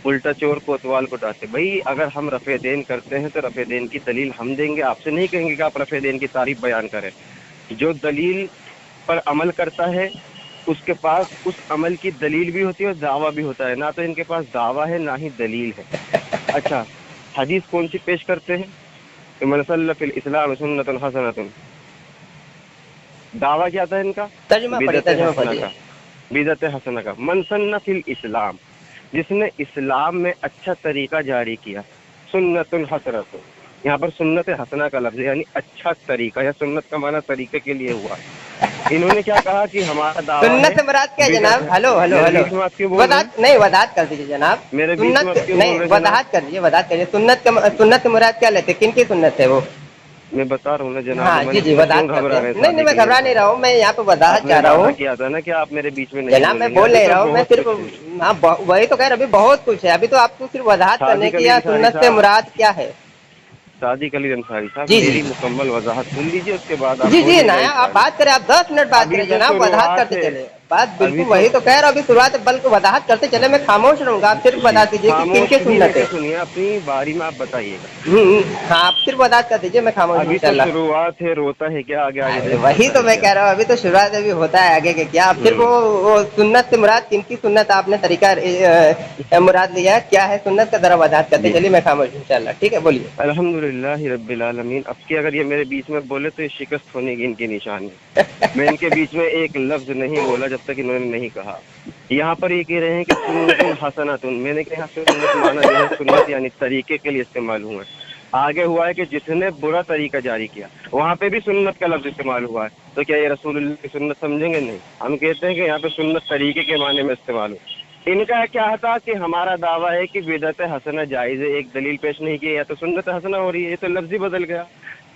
उल्टा चोर कोतवाल को डांटे। भाई अगर हम रफ़े देन करते हैं तो रफ़े देन की दलील हम देंगे, आपसे नहीं कहेंगे कि आप रफ़े देन की तारीफ बयान करें। जो दलील पर अमल करता है उसके पास उस अमल की दलील भी होती है और दावा भी होता है, ना तो इनके पास दावा है ना ही दलील है। अच्छा, हदीस कौन सी पेश करते हैं? मन सल्ला फिल इस्लाम सुन्नतुन हसनतुन। दावा क्या था इनका? बिदअत हसना का। मन सन्ना फिल इस्लाम, जिसने इस्लाम में अच्छा तरीका जारी किया। सुन्नतुन हसनतुन, यहाँ पर सुन्नत हसना का लफ्ज़ यानी अच्छा तरीका, या सुन्नत का माना तरीके के लिए हुआ। इन्होंने क्या कहा कि हमारा दावा सुन्नत से मुराद क्या है जनाब? हेलो वजाहत कर दीजिए जनाब। मेरे वजाहत करिए। सुन्नत से मुराद क्या लेते, किन की सुन्नत है वो? मैं बता रहा हूँ ना जनाब। हाँ जी वजाहत नहीं, मैं घबरा नहीं रहा हूँ, मैं यहाँ पे वजाहत चाह रहा हूँ। किया था ना कि आप मेरे बीच में नहीं जनाब, मैं बोल नहीं रहा हूँ, मैं सिर्फ वही तो कह रहा, अभी बहुत कुछ है, अभी तो आपको सिर्फ वजाहत करने की, या सुन्नत से मुराद क्या है। सादिक अली अंसारी साहब, मेरी मुकम्मल वजाहत सुन लीजिए, उसके बाद जी ना आप बात करें, आप 10 मिनट बात करें जनाब, वजाहत करते चले। बात बिल्कुल वही तो कह रहा हूँ। अभी शुरुआत बल्कि वजाहत करते चले, मैं खामोश रहूंगा, आप सिर्फ बता दीजिए कि किन के सुन्नत है। सुनिए, अपनी बारी में आप बताइएगा। हाँ, आप सिर्फ वजाहत कर दीजिए, मैं खामोश हूँ अभी तो इंशाल्लाह। शुरुआत है, रोता है क्या आगे आगे देखते वही हैं तो मैं क्या। कह रहा हूँ, अभी तो शुरुआत है, अभी होता है आगे के क्या। आप सिर्फ वो सुन्नत से मुराद किन की सुन्नत आपने तरीका मुराद लिया है, क्या है सुन्नत का, जरा वजाहत करते जी। चलिए, मैं खामोश हूँ इंशाल्लाह। ठीक है, बोलिए। अल्हम्दुलिल्लाह रब्बिल आलमीन। अब की अगर ये मेरे बीच में बोले तो ये शिकस्त होने की इनकी निशानी है। मैं इनके बीच में एक लफ्ज नहीं बोला जब तक इन्होंने नहीं कहा। यहाँ पर ये कह रहे हैं कि सुन्नतुन हसनतुन, मैंने कहा सुन्नत माना जो है सुन्नत यानी तरीके के लिए इस्तेमाल हुआ है। आगे हुआ है कि जिसने बुरा तरीका जारी किया, वहाँ पे भी सुन्नत का लफ्ज इस्तेमाल हुआ है। तो क्या ये रसूलुल्लाह की सुन्नत समझेंगे? नहीं, हम कहते हैं कि यहाँ पे सुन्नत तरीके के माने में इस्तेमाल हो। इनका क्या था कि हमारा दावा है कि बिदअत हसना जायज़ है, एक दलील पेश नहीं की, या तो सुन्नत हसना हो रही है, ये तो लफ्ज ही बदल गया।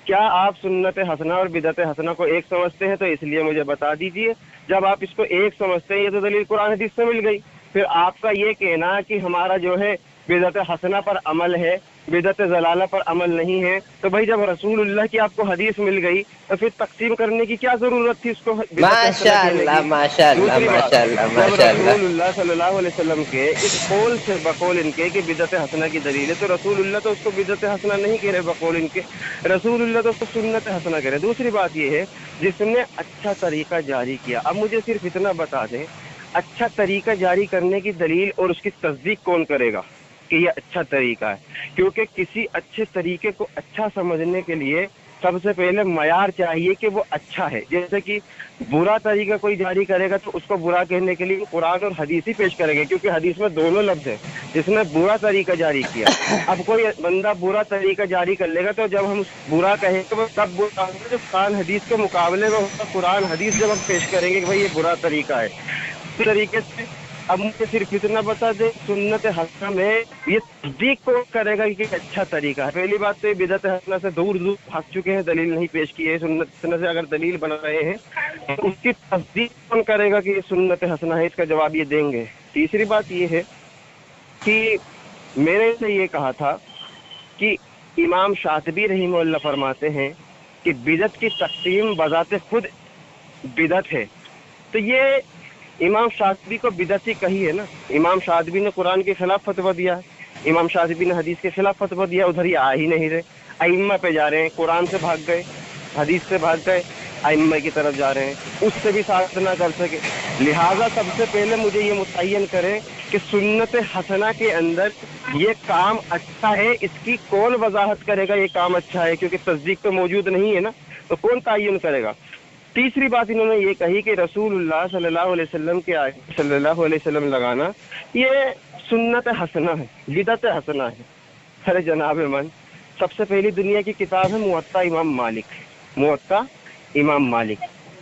क्या आप सुन्नत हसना और बिदअत हसना को एक समझते हैं? तो इसलिए मुझे बता दीजिए, जब आप इसको एक समझते हैं, ये तो दलील कुरान हदीस से मिल गई। फिर आपका ये कहना कि हमारा जो है बिदअत हसना पर अमल है, बिदअत ज़लाला पर अमल नहीं है, तो भाई जब रसूलुल्लाह की आपको हदीस मिल गई तो फिर तकसीम करने की क्या जरूरत थी उसको? माशाअल्लाह माशाअल्लाह माशाअल्लाह माशाअल्लाह। रसूलुल्लाह सल्लल्लाहु अलैहि वसल्लम के इस कौल से बकौल इनके कि बिदअत हसना की दलील है, तो रसूलुल्लाह तो उसको बिदअत हसना नहीं कह रहे बकौल इनके, रसूलुल्लाह तो उसको सुन्नत हसना कह रहे। दूसरी बात ये है, जिसने अच्छा तरीका जारी किया, अब मुझे सिर्फ इतना बता दें, अच्छा तरीका जारी करने की दलील और उसकी तस्दीक कौन करेगा कि ये अच्छा तरीका है? क्योंकि किसी अच्छे तरीके को अच्छा समझने के लिए सबसे पहले मयार चाहिए कि वो अच्छा है। जैसे कि बुरा तरीका कोई जारी करेगा तो उसको बुरा कहने के लिए कुरान और हदीस ही पेश करेंगे, क्योंकि हदीस में दोनों लफ्ज है। जिसने बुरा तरीका जारी किया, अब कोई बंदा बुरा तरीका जारी कर लेगा तो जब हम बुरा कहेंगे तो तब बुरा जो कुरान हदीस के मुकाबले में होगा, कुरान हदीस जब हम पेश करेंगे कि भाई ये बुरा तरीका है, इस तरीके से। अब मुझे सिर्फ इतना बता दे, सुन्नत हसना में ये तस्दीक कौन करेगा कि अच्छा तरीका है? पहली बात तो ये बिदअत हसना से दूर दूर भाग चुके हैं, दलील नहीं पेश की है। सुन्नत हसना से अगर दलील बना रहे हैं तो उसकी तस्दीक कौन करेगा कि ये सुन्नत हसना है? इसका जवाब ये देंगे। तीसरी बात ये है कि मैंने से ये कहा था कि इमाम शातिबी रहमहुल्लाह फरमाते हैं कि बिदअत की तक़सीम बज़ाते खुद बिदअत है। तो ये इमाम शातिबी को बिदअती कही है ना। इमाम शातिबी ने कुरान के खिलाफ फतवा दिया है, इमाम शातिबी ने हदीस के खिलाफ फतवा दिया, उधर ही आ ही नहीं रहे, अइम्मा पे जा रहे हैं, कुरान से भाग गए, हदीस से भाग गए, अइम्मा की तरफ जा रहे हैं, उससे भी साथ ना कर सके। लिहाजा सबसे पहले मुझे ये मुतय्यन करें कि सुन्नत हसना के अंदर ये काम अच्छा है, इसकी कौन वजाहत करेगा ये काम अच्छा है? क्योंकि तस्दीक तो मौजूद नहीं है ना, तो कौन तयन करेगा? तीसरी बात इन्होंने ये कही कि रसूलुल्लाह सल्लल्लाहु अलैहि वसल्लम के आगे सल्लल्लाहु अलैहि वसल्लम लगाना ये सुन्नत हसना है, बिदअत हसना है। अरे जनाब मन, सबसे पहली दुनिया की किताब है मुअत्ता इमाम मालिक। मुअत्ता इमाम मालिक,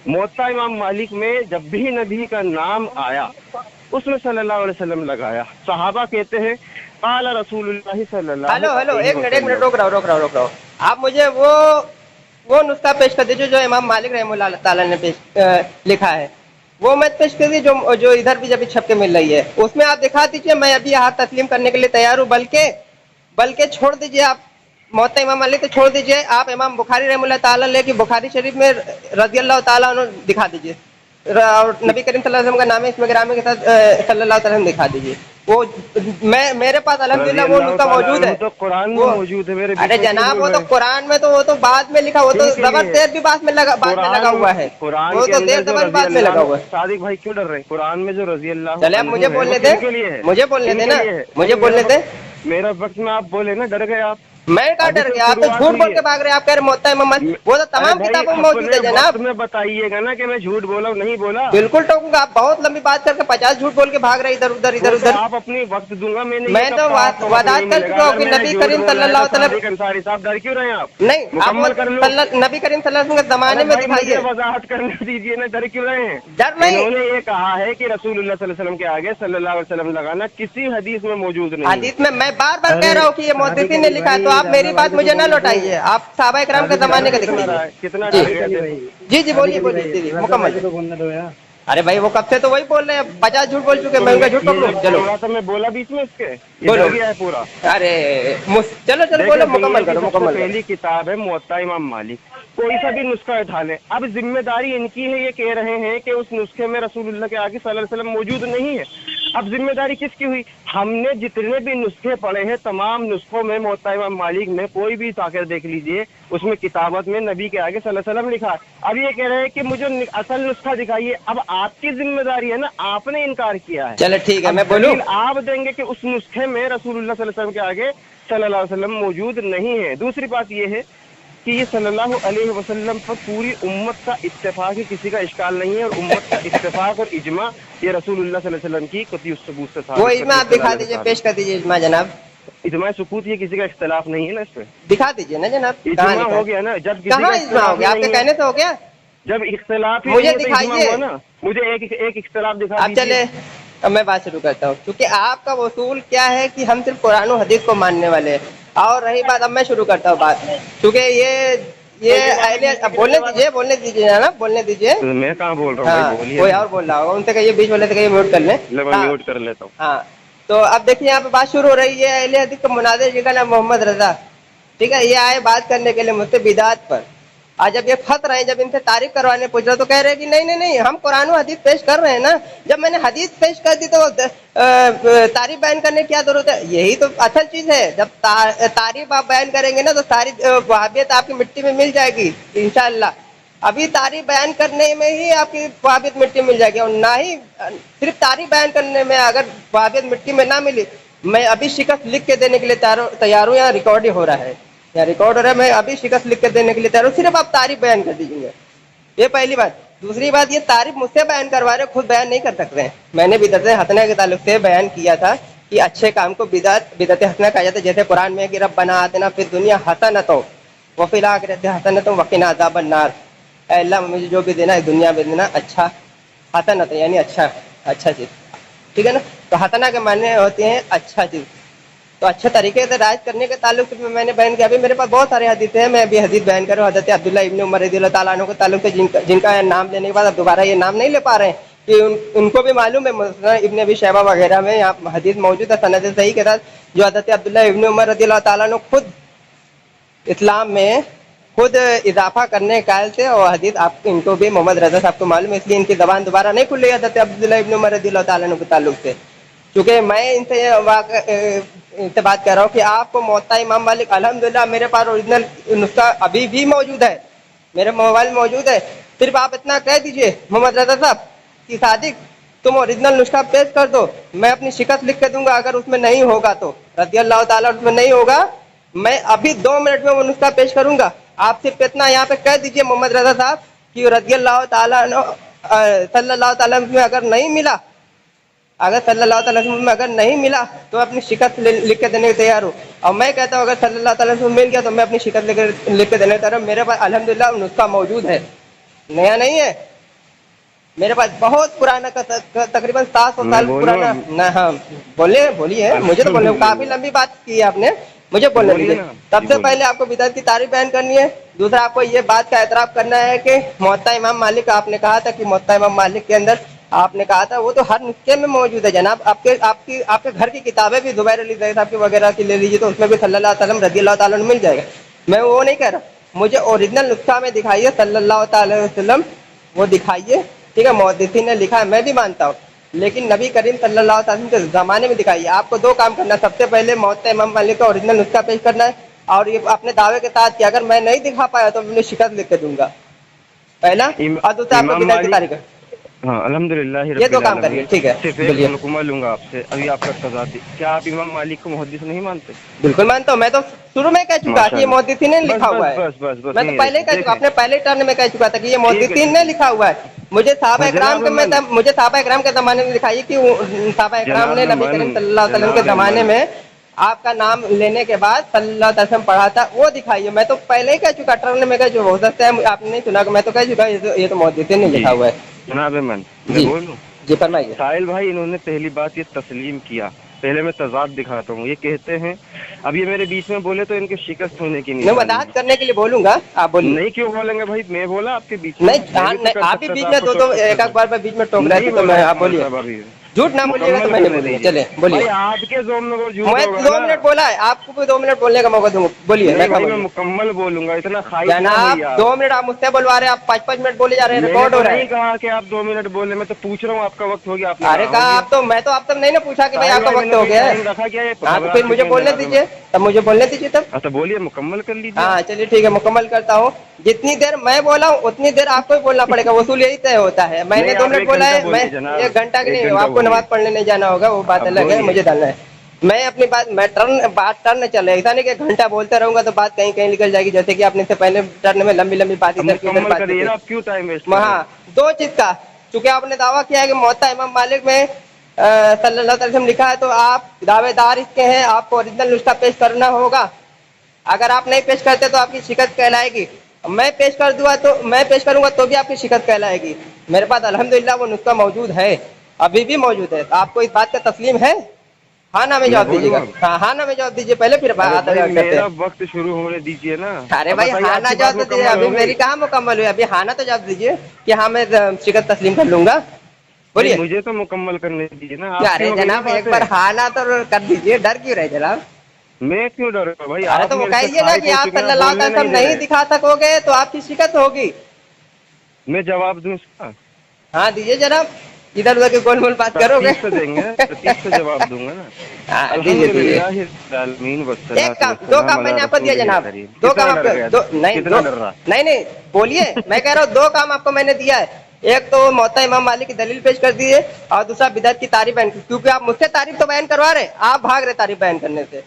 मुअत्ता इमाम मालिक में जब भी नबी का नाम आया उसमें सल्लल्लाहु अलैहि वसल्लम लगाया। सहाबा कहते हैं क़ाला रसूलुल्लाह सल्लल्लाहु हेलो हेलो, अलैहि एक मिनट वसल्लम। रोक रहा हूँ। आप मुझे वो नुस्खा पेश कर दीजिए जो इमाम मालिक रहमतुल्लाह ताला ने लिखा है, वो मैं पेश कर दी जो इधर भी जब छप के मिल रही है, उसमें आप दिखा दीजिए। मैं अभी हाथ तस्लीम करने के लिए तैयार हूँ, बल्कि छोड़ दीजिए आप मुअत्ता इमाम मालिक, तो छोड़ दीजिए आप इमाम बुखारी रहमतुल्लाह ताला लेके बुखारी शरीफ में रज़ियल्लाहु ताला अन्हु दिखा दीजिए, और नबी करीम सल्लल्लाहु अलैहि वसल्लम का नाम है इसमें ग्रामी के साथ सल्लल्लाहु अलैहि वसल्लम दिखा दीजिए। वो मेरे पास अल्हम्दुलिल्लाह वो नुस्खा मौजूद है, तो कुरान में मौजूद है मेरे। अरे जनाब वो तो कुरान में, तो वो तो बाद में लिखा, वो तो ज़बर देर भी बाद में लगा हुआ है, वो तो देर ज़बर बाद में लगा हुआ है। सादिक भाई क्यों डर रहे हैं? कुरान में जो रज़ी अल्लाह, चले आप मुझे बोलने दे, मुझे बोलने दे ना, मुझे बोलने दे। मेरा वक्त में आप बोले ना, डर गए आप। मैं कहाँ डर गया? आप तो झूठ बोल के भाग रहे हैं। आप कह रहे मुअत्ता इमाम मालिक, वो तो तमाम किताबों में मौजूद है जनाब। में बताइएगा ना कि मैं झूठ बोला नहीं बोला। बिल्कुल टोकूंगा। आप बहुत लंबी बात करके 50 झूठ बोल के भाग रहे इधर उधर। आप अपनी वक्त दूंगा मैं तो वदात कर चुका हूँ कि नबी करीम सल्लल्लाहु अलैहि वसल्लम। अंसारी साहब डर क्यों रहे हैं आप? नहीं, आप नबी करीम सल्लल्लाहु अलैहि वसल्लम के जमाने में दिखाइए, वजाहत करने दीजिए ना, डर क्यों रहे हैं? डर नहीं। उन्होंने ये कहा है कि रसूलुल्लाह सल्लल्लाहु अलैहि वसल्लम के आगे सल्लल्लाहु अलैहि वसल्लम लगाना किसी हदीस में मौजूद नहीं। हदीस में मैं बार बार कह रहा हूँ कि ये मुहद्दिसीन ने लिखा है, तो आप मेरी बात मुझे न लौटाइए। आप सहाबा इकराम के जमाने का दिखाइए। कितना जी जी, बोलिए मुकम्मल। अरे भाई वो कब से तो वही बोल रहे हैं, 50 झूठ बोल चुके, मैं उनका झूठ पकड़ूं? चलो थोड़ा सा मैं बोला बीच में इसके, ये बोलो। डर गया है पूरा। अरे चलो चलो बोलो, मुकम्मल करो मुकम्मल करो। पहली किताब है मुवत्ता इमाम मालिक, कोई सा भी नुस्खा उठा ले, अब जिम्मेदारी इनकी है, ये कह रहे हैं कि उस नुस्खे में रसूलुल्लाह के आगे सल्लल्लाहु अलैहि वसल्लम मौजूद नहीं है। अब जिम्मेदारी किसकी हुई? हमने जितने भी नुस्खे पढ़े हैं, तमाम नुस्खों में मुवत्ता इमाम मालिक में कोई भी ताक़िर देख लीजिए, उसमें किताबत में नबी के आगे सल्लल्लाहु अलैहि वसल्लम लिखा है। अब ये कह रहे हैं कि मुझे असल नुस्खा दिखाइए। अब आपकी जिम्मेदारी है ना, आपने इनकार किया है। चलो ठीक है, मैं बोलूं? आप देंगे कि उस नुस्खे में रसूलुल्लाह सल्लल्लाहु अलैहि वसल्लम के आगे सल्लल्लाहु अलैहि वसल्लम मौजूद नहीं है। दूसरी बात ये है कि ये सल्लल्लाहु अलैहि वसल्लम पर पूरी उम्मत का इत्तेफाक है, किसी का इश्काल नहीं है, और उम्मत का इत्तेफाक और इजमा ये रसूलुल्लाह सल्लल्लाहु अलैहि वसल्लम की कतई सबूत से साबित वो इजमा आप दिखा दीजिए, पेश कर दीजिए इजमा जनाब। इजमा सुकूत, ये किसी का इख्तलाफ नहीं है ना, इस पे दिखा दीजिए ना जनाब। इजमा कहाँ हो गया ना, जब किसी कहाँ का इजमा हो गया? आपके कहने से हो गया? जब इख्तलाफ ही मुझे नहीं है तो इजमा दिखाइए। हुआ ना। मुझे एक इख्तलाफ दिखा अब दीजिए। चले, अब मैं बात शुरू करता हूँ, क्योंकि आपका उसूल क्या है कि हम सिर्फ कुरान और हदीस को मानने वाले हैं। और रही बात, अब मैं शुरू करता हूँ बात, क्योंकि ये अब बोलने दीजिए ना, बोलने दीजिए। तो मैं कहाँ बोल रहा हूँ हाँ, भाई, बोलिए। कोई और बोल रहा होगा, उनसे कहिए बीच वाले से कहिए म्यूट कर लें। मैं हाँ, म्यूट कर लेता हूँ। हाँ, तो अब देखिए यहाँ पे बात शुरू हो रही है। अहले हदीस का मुनाज़िर जी का नाम मोहम्मद रजा, ठीक है, ये आए बात करने के लिए मुझसे बिदात पर। आज जब ये फंस रहे हैं, जब इनसे तारीफ करवाने पूछ रहे तो कह रहे हैं कि नहीं नहीं नहीं, हम कुरान और हदीस पेश कर रहे हैं ना। जब मैंने हदीस पेश कर दी तो तारीफ बयान करने की क्या जरूरत है? यही तो असल चीज है। जब तारीफ आप बयान करेंगे ना तो सारी वहाबियत आपकी मिट्टी में मिल जाएगी इंशाअल्लाह। अभी तारीफ बयान करने में ही आपकी वहाबियत मिट्टी मिल जाएगी, और ना ही सिर्फ तारीफ बयान करने में अगर वहाबियत मिट्टी में ना मिली, मैं अभी शिकस्त लिख के देने के लिए तैयार हूँ। यहाँ रिकॉर्ड ही हो रहा है, यहाँ रिकॉर्ड हो रहा है, मैं अभी शिकस्त लिख के देने के लिए तैयार हूँ, सिर्फ आप तारीफ बयान कर दीजिए। ये पहली बात। दूसरी बात, ये तारीफ मुझसे बयान करवा रहे, खुद बयान नहीं कर सकते हैं। मैंने बिदअत हसना के ताल्लुक से बयान किया था कि अच्छे काम को बिदअत हसना कहा जाता है। जैसे कुरान में कि रब्बना आतिना फिद दुनिया हसनतों व फिल आखिरति हसनतों व क़िना अज़ाबन नार। अल्लाह मुझे जो भी देना है दुनिया में देना अच्छा, हसनत यानी अच्छा चीज़, ठीक है ना। तो हसना के माने होते हैं अच्छा चीज़। तो अच्छे तरीके से राज करने के ताल्लुक से मैंने बयान किया। अभी मेरे पास बहुत सारे हदीस हैं, मैं अभी हदीस बयान कर रहा हूँ। हज़रत अब्दुल्लाह इब्न उमर रज़ियल्लाहु ताला अन्हु के ताल्लुक से जिनका नाम लेने के बाद अब दोबारा ये नाम नहीं ले पा रहे हैं कि उनको भी मालूम है मुस्नद इब्न अबी शैबा वगैरह में यहाँ हदीस मौजूद है सनद सही के साथ, जो हज़रत अब्दुल्लाह इब्न उमर रज़ियल्लाहु ताला अन्हु खुद इस्लाम में खुद इजाफा करने कायल थे। और हदीस आप इनको भी मोहम्मद रजा साहब को मालूम है, इसलिए इनकी ज़बान दोबारा नहीं खुल रही हज़रत अब्दुल्लाह इब्न उमर रज़ियल्लाहु ताला अन्हु के ताल्लुक से। क्योंकि मैं इनसे बात कर रहा हूँ कि आपको मुवत्ता इमाम मालिक, अल्हम्दुलिल्लाह मेरे पास ओरिजिनल नुस्खा अभी भी मौजूद है, मेरे मोबाइल में मौजूद है। सिर्फ आप इतना कह दीजिए मोहम्मद रजा साहब कि सादिक तुम ओरिजिनल नुस्खा पेश कर दो, मैं अपनी शिकस्त लिख के दूंगा। अगर उसमें नहीं होगा तो रज़ियल्लाहु ताला उसमें नहीं होगा, मैं अभी 2 मिनट में वो नुस्खा पेश करूंगा। आप सिर्फ इतना यहाँ पे कह दीजिए मोहम्मद रजा साहब कि रज़ियल्लाहु ताला सल्लल्लाहु ताला में अगर नहीं मिला, अगर सल्लल्लाहु अलैहि वसल्लम में अगर नहीं मिला तो अपनी शिकस्त लिख के देने को तैयार हूँ। और मैं कहता हूँ अगर सल्लल्लाहु अलैहि वसल्लम मिल गया तो मैं अपनी शिकस्त लिख के देने को तैयार हूँ। मेरे पास अल्हम्दुलिल्लाह नुस्खा मौजूद है, नया नहीं है मेरे पास, बहुत पुराना तकरीबन 700 साल पुराना ना। हाँ बोलिए, मुझे तो बोलने, काफी लंबी बात की है आपने, मुझे बोलने दीजिए। सबसे पहले आपको बिदअत की तारीफ बयान करनी है। दूसरा, आपको ये बात का एतराफ़ करना है कि मुवत्ता इमाम मालिक, आपने कहा था कि मुवत्ता इमाम मालिक के अंदर आपने कहा था वो तो हर नुस्खे में मौजूद है जनाब। आपके घर की किताबें भी ज़ुबैर अली ज़ैद साहब की वगैरह की ले लीजिए तो उसमें भी सल्लल्लाहु अलैहि वसल्लम रज़ियल्लाहु ताला अन्हु मिल जाएगा। मैं वो नहीं कह रहा, मुझे ओरिजिनल नुस्खा में दिखाइए सल्लल्लाहु अलैहि वसल्लम, वो दिखाइए, ठीक है। मुहद्दिसीन ने लिखा है, मैं भी मानता हूँ, लेकिन नबी करीम सल्लल्लाहु अलैहि वसल्लम के ज़माने में दिखाइए। आपको 2 काम करना है। सबसे पहले मुवत्ता इमाम मालिक का ओरिजिनल नुस्खा पेश करना है, और ये अपने दावे के साथ कि अगर मैं नहीं दिखा पाया तो मैं शिकस्त लिख के दूंगा, पहला। और दूसरा, आपको बिदअत की तारीफ। हाँ अल्हम्दुलिल्लाह, ये 2 काम करिए, ठीक है। सिर्फ एक लुकमा लूंगा आपसे, अभी आपका तज़ाद, क्या आप इमाम मालिक को मुहद्दिस नहीं मानते? बिल्कुल मानता हूँ, मैं तो शुरू में कह चुका कि ये मुहद्दिसीन ने लिखा हुआ है। मैं तो पहले कह चुका, अपने पहले टर्न में कह चुका था कि ये मुहद्दिसीन ने लिखा हुआ है। मुझे सहाबा इकराम के ज़माने में दिखाइए कि सहाबा इकराम ने नबी करीम सल्लल्लाहु अलैहि वसल्लम के ज़माने में आपका नाम लेने के बाद सल्लल्लाहु अलैहि वसल्लम पढ़ा था, वो दिखाइए। मैं तो पहले ही कह चुका, टर्न में कह चुका, हो सकता है आपने नहीं सुना, मैं तो कह चुका ये तो मुहद्दिसीन ने लिखा हुआ है। जनाब मैं जी फरमाइए। साहिल भाई, इन्होंने पहली बात ये तस्लीम किया पहले मैं तजाद दिखाता हूँ। ये कहते हैं, अब ये मेरे बीच में बोले तो इनके शिकस्त होने की मैं निशानी वजाहत है। करने के लिए बोलूंगा, आप बोलिए। नहीं क्यों बोलेंगे भाई, मैं बोला आपके बीच में? नहीं, मैं हाँ, भी तो नहीं, कर आप भी सकता बीच था, में आपको दो टोक एक सकता एक बार बीच में टोक रहे नहीं थे तो बोला मैं, है आप बोलिए। साहब अभी। झूठ ना बोलिएगा तो मुकम्मल मैं नहीं करने बोलूंगा, दीजिए चले भाई, बोलिए। आपके जोम में वो झूठ मैं होगा 2 ना। मिनट बोला है, आपको भी 2 मिनट बोलने का मौका दूंगा, बोलिए। नहीं मैं क्या भाई, मैं बोलूँ? मुकम्मल बोलूंगा, इतना खाइश ना जनाब होइए आप। 2 मिनट आप मुझसे बोलवा रहे हैं, आप 5-5 मिनट बोले जा रहे हैं, मैंने रिकॉर्ड तो हो रहा नहीं है। कहा कि आप 2 मिनट बोले, मैं तो पूछ रहा हूँ आपका वक्त हो गया, आपने अरे कहा कहा हो गया। आप तो, मैं तो आप तक नहीं ना पूछा कि भाई साहिल आपका भाई, वक्त मैंने हो कोई गया है। टाइम रखा क्या? ये हाँ तो फिर मुझे बोलने दीजिए, तब मुझे बोलने दीजिए तब। हाँ तो बोलिए, मुकम्मल कर लीजिए। हाँ चलिए ठीक है, मुकम्मल करता हूँ। जितनी देर मैं बोला हूँ उतनी देर आपको ही बोलना पड़ेगा, वसूल यही तय होता है। मैंने नहीं, 2 आप मिनट 1 बोला घंटा है, मैं बोलिए जनाब, 1 घंटा की 1 नहीं, घंटा आपको बोलिए। नमाज पढ़ने नहीं जाना होगा, वो बात अब अलग है, बोलिए। मुझे जाना है। मैं अपनी बात टर्न चले, ऐसा नहीं कि 1 घंटा बोलते रहूंगा तो बात कहीं कहीं निकल जाएगी, जैसे कि आपने से पहले टर्न में लंबी लंबी बात अब इधर की उधर मुकम्मल बात की करिए ना, थी। आप क्यों टाइम वेस्ट कर रहे हैं? हाँ, 2 चीज का, चूंकि आपने दावा किया है कि मुवत्ता इमाम मालिक में सल्लल्लाहु अलैहि वसल्लम लिखा है, तो आप दावेदार इसके हैं, आपको ओरिजिनल नुस्खा पेश करना होगा। अगर आप नहीं पेश करते तो आपकी शिकस्त कहलाएगी। मैं पेश कर दूंगा तो, मैं पेश करूंगा तो भी आपकी शिकस्त कहलाएगी। मेरे पास अल्हम्दुलिल्लाह वो नुस्खा मौजूद है, अभी भी मौजूद है। तो आपको इस बात का तस्लीम है? हाँ ना में मैं जवाब बोलूँ दीजिएगा। अब? हाँ, हाँ ना में जवाब दीजिए पहले, फिर अरे बात भाई, करते मेरा हैं। वक्त शुरू होने दीजिए ना। अरे अब भाई बताइए, हाँ ना आपकी बात जवाब तो दीजिए, मुकम्मल अभी हो मेरी गई? कहाँ मुकम्मल हुई, अभी हाँ ना तो जवाब दीजिए कि हाँ मैं शिकस्त तस्लीम कर लूंगा, भाई बोलिए। मुझे तो मुकम्मल करने दीजिए ना, आपकी अरे हो गई ना जनाब एक बातें। बार हाँ ना तो कर दीजिए, डर क्यों रहे जनाब? मैं क्यों डरूंगा भाई, अरे आप तो वो मेरे से कहिए ना खारिज कि हो आप चुके हैं, आप सल्लल्लाहु बोलने अलैहि नहीं वसल्लम दे नहीं रहे। दिखा सकोगे तो आपकी शिकस्त होगी। मैं जवाब दूं इसका? हाँ दीजिए जनाब, इधर उधर के गोल मोल बात करोगे। तरतीब से देंगे, तरतीब से जवाब दूंगा ना। हाँ दीजिए दीजिए। अल्हम्दुलिल्लाह रब्बिल आलमीन एक वस्सलातु काम, 2 वस्सलाम काम अला मैंने आपको दिया रसूलिल जनाब, करीम। 2 काम कितना डर आपको, गया? 2 नहीं, कितना 2 डर रहा? नहीं नहीं बोलिए, मैं कह रहा हूँ 2 काम आपको मैंने दिया है। एक तो मुवत्ता इमाम मालिक की दलील पेश कर दी है, और दूसरा बिदअत की तारीफ बयान, क्योंकि आप मुझसे तारीफ तो बयान करवा रहे, आप भाग रहे तारीफ बयान करने से।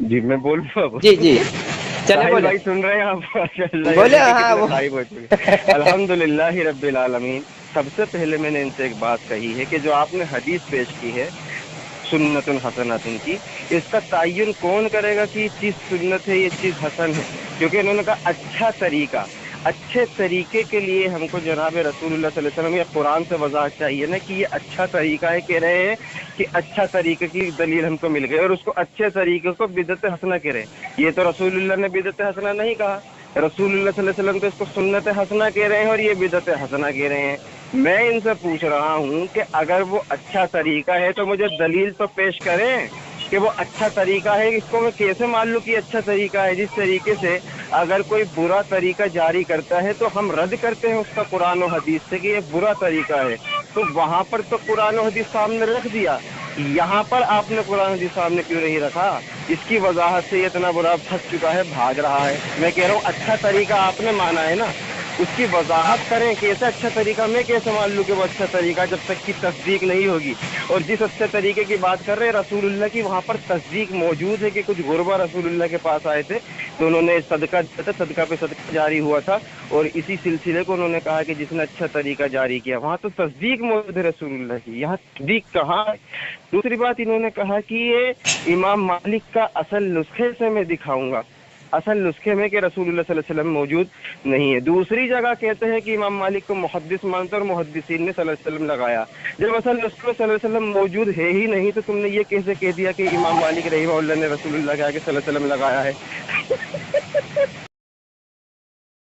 जी मैं बोल रहा हूँ। जी जी, चलिए साहिल बोले भाई सुन रहे हैं आप? माशाअल्लाह, ये बोले। देखिए हाँ कितने वो तारीफ हो चुके। अल्हम्दुलिल्लाह रब्बिल आलमीन। सबसे पहले मैंने इनसे एक बात कही है कि जो आपने हदीस पेश की है सुन्नतुन हसनतुन की, इसका तयन कौन करेगा कि ये चीज़ सुन्नत है, ये चीज़ हसन है? क्योंकि इन्होंने कहा अच्छा तरीका, अच्छे तरीके के लिए हमको जनाब रसूलुल्लाह सल्लल्लाहु अलैहि वसल्लम या कुरान से वजाहत चाहिए ना कि ये अच्छा तरीका है। कह रहे हैं कि अच्छा तरीके की दलील हमको मिल गई, और उसको अच्छे तरीके को बिदअत हसना कह रहे हैं। ये तो रसूलुल्लाह ने बिदअत हसना नहीं कहा, रसूलुल्लाह सल्लल्लाहु अलैहि वसल्लम तो इसको सुन्नत हसना कह रहे हैं, और ये बिदअत हसना कह रहे हैं। मैं इनसे पूछ रहा हूँ कि अगर वो अच्छा तरीका है तो मुझे दलील तो पेश करें कि वो अच्छा तरीका है। इसको मैं कैसे मान लूँ कि अच्छा तरीका है? जिस तरीके से अगर कोई बुरा तरीका जारी करता है तो हम रद्द करते हैं उसका कुरान और हदीस से कि ये बुरा तरीका है, तो वहाँ पर तो कुरान और हदीस सामने रख दिया, यहाँ पर आपने कुरान हदीस सामने क्यों नहीं रखा? इसकी वजाहत से ये इतना बुरा फंस चुका है, भाग रहा है। मैं कह रहा हूँ अच्छा तरीका आपने माना है ना, उसकी वजाहत करें कि ऐसा अच्छा तरीका। मैं कैसे मान लूँ कि वो अच्छा तरीका जब तक की तस्दीक नहीं होगी? और जिस अच्छे तरीके की बात कर रहे हैं रसूलुल्लाह की, वहाँ पर तस्दीक मौजूद है कि कुछ गुरबा रसूलुल्लाह के पास आए थे तो उन्होंने सदका दिया था, सदका पे सदका जारी हुआ था, और इसी सिलसिले को उन्होंने कहा कि जिसने अच्छा तरीका जारी किया, वहाँ तो तस्दीक मौजूद है रसूलुल्लाह की, यहाँ तस्दीक कहाँ है? दूसरी बात इन्होंने कहा कि ये इमाम मालिक का असल नुस्खे से मैं दिखाऊंगा, असल नुस्खे में कि रसूलुल्लाह सल्लल्लाहु अलैहि वसल्लम मौजूद नहीं है। दूसरी जगह कहते हैं कि इमाम मालिक को मुहद्दिस मानते और मुहद्दिसीन ने सल्लल्लाहु अलैहि वसल्लम लगाया। जब असल नुस्खे में सल्लल्लाहु अलैहि वसल्लम मौजूद है ही नहीं तो तुमने ये कैसे कह दिया कि इमाम मालिक रहिमहुल्लाह ने रसूलुल्लाह के आगे सल्लल्लाहु अलैहि वसल्लम लगाया है?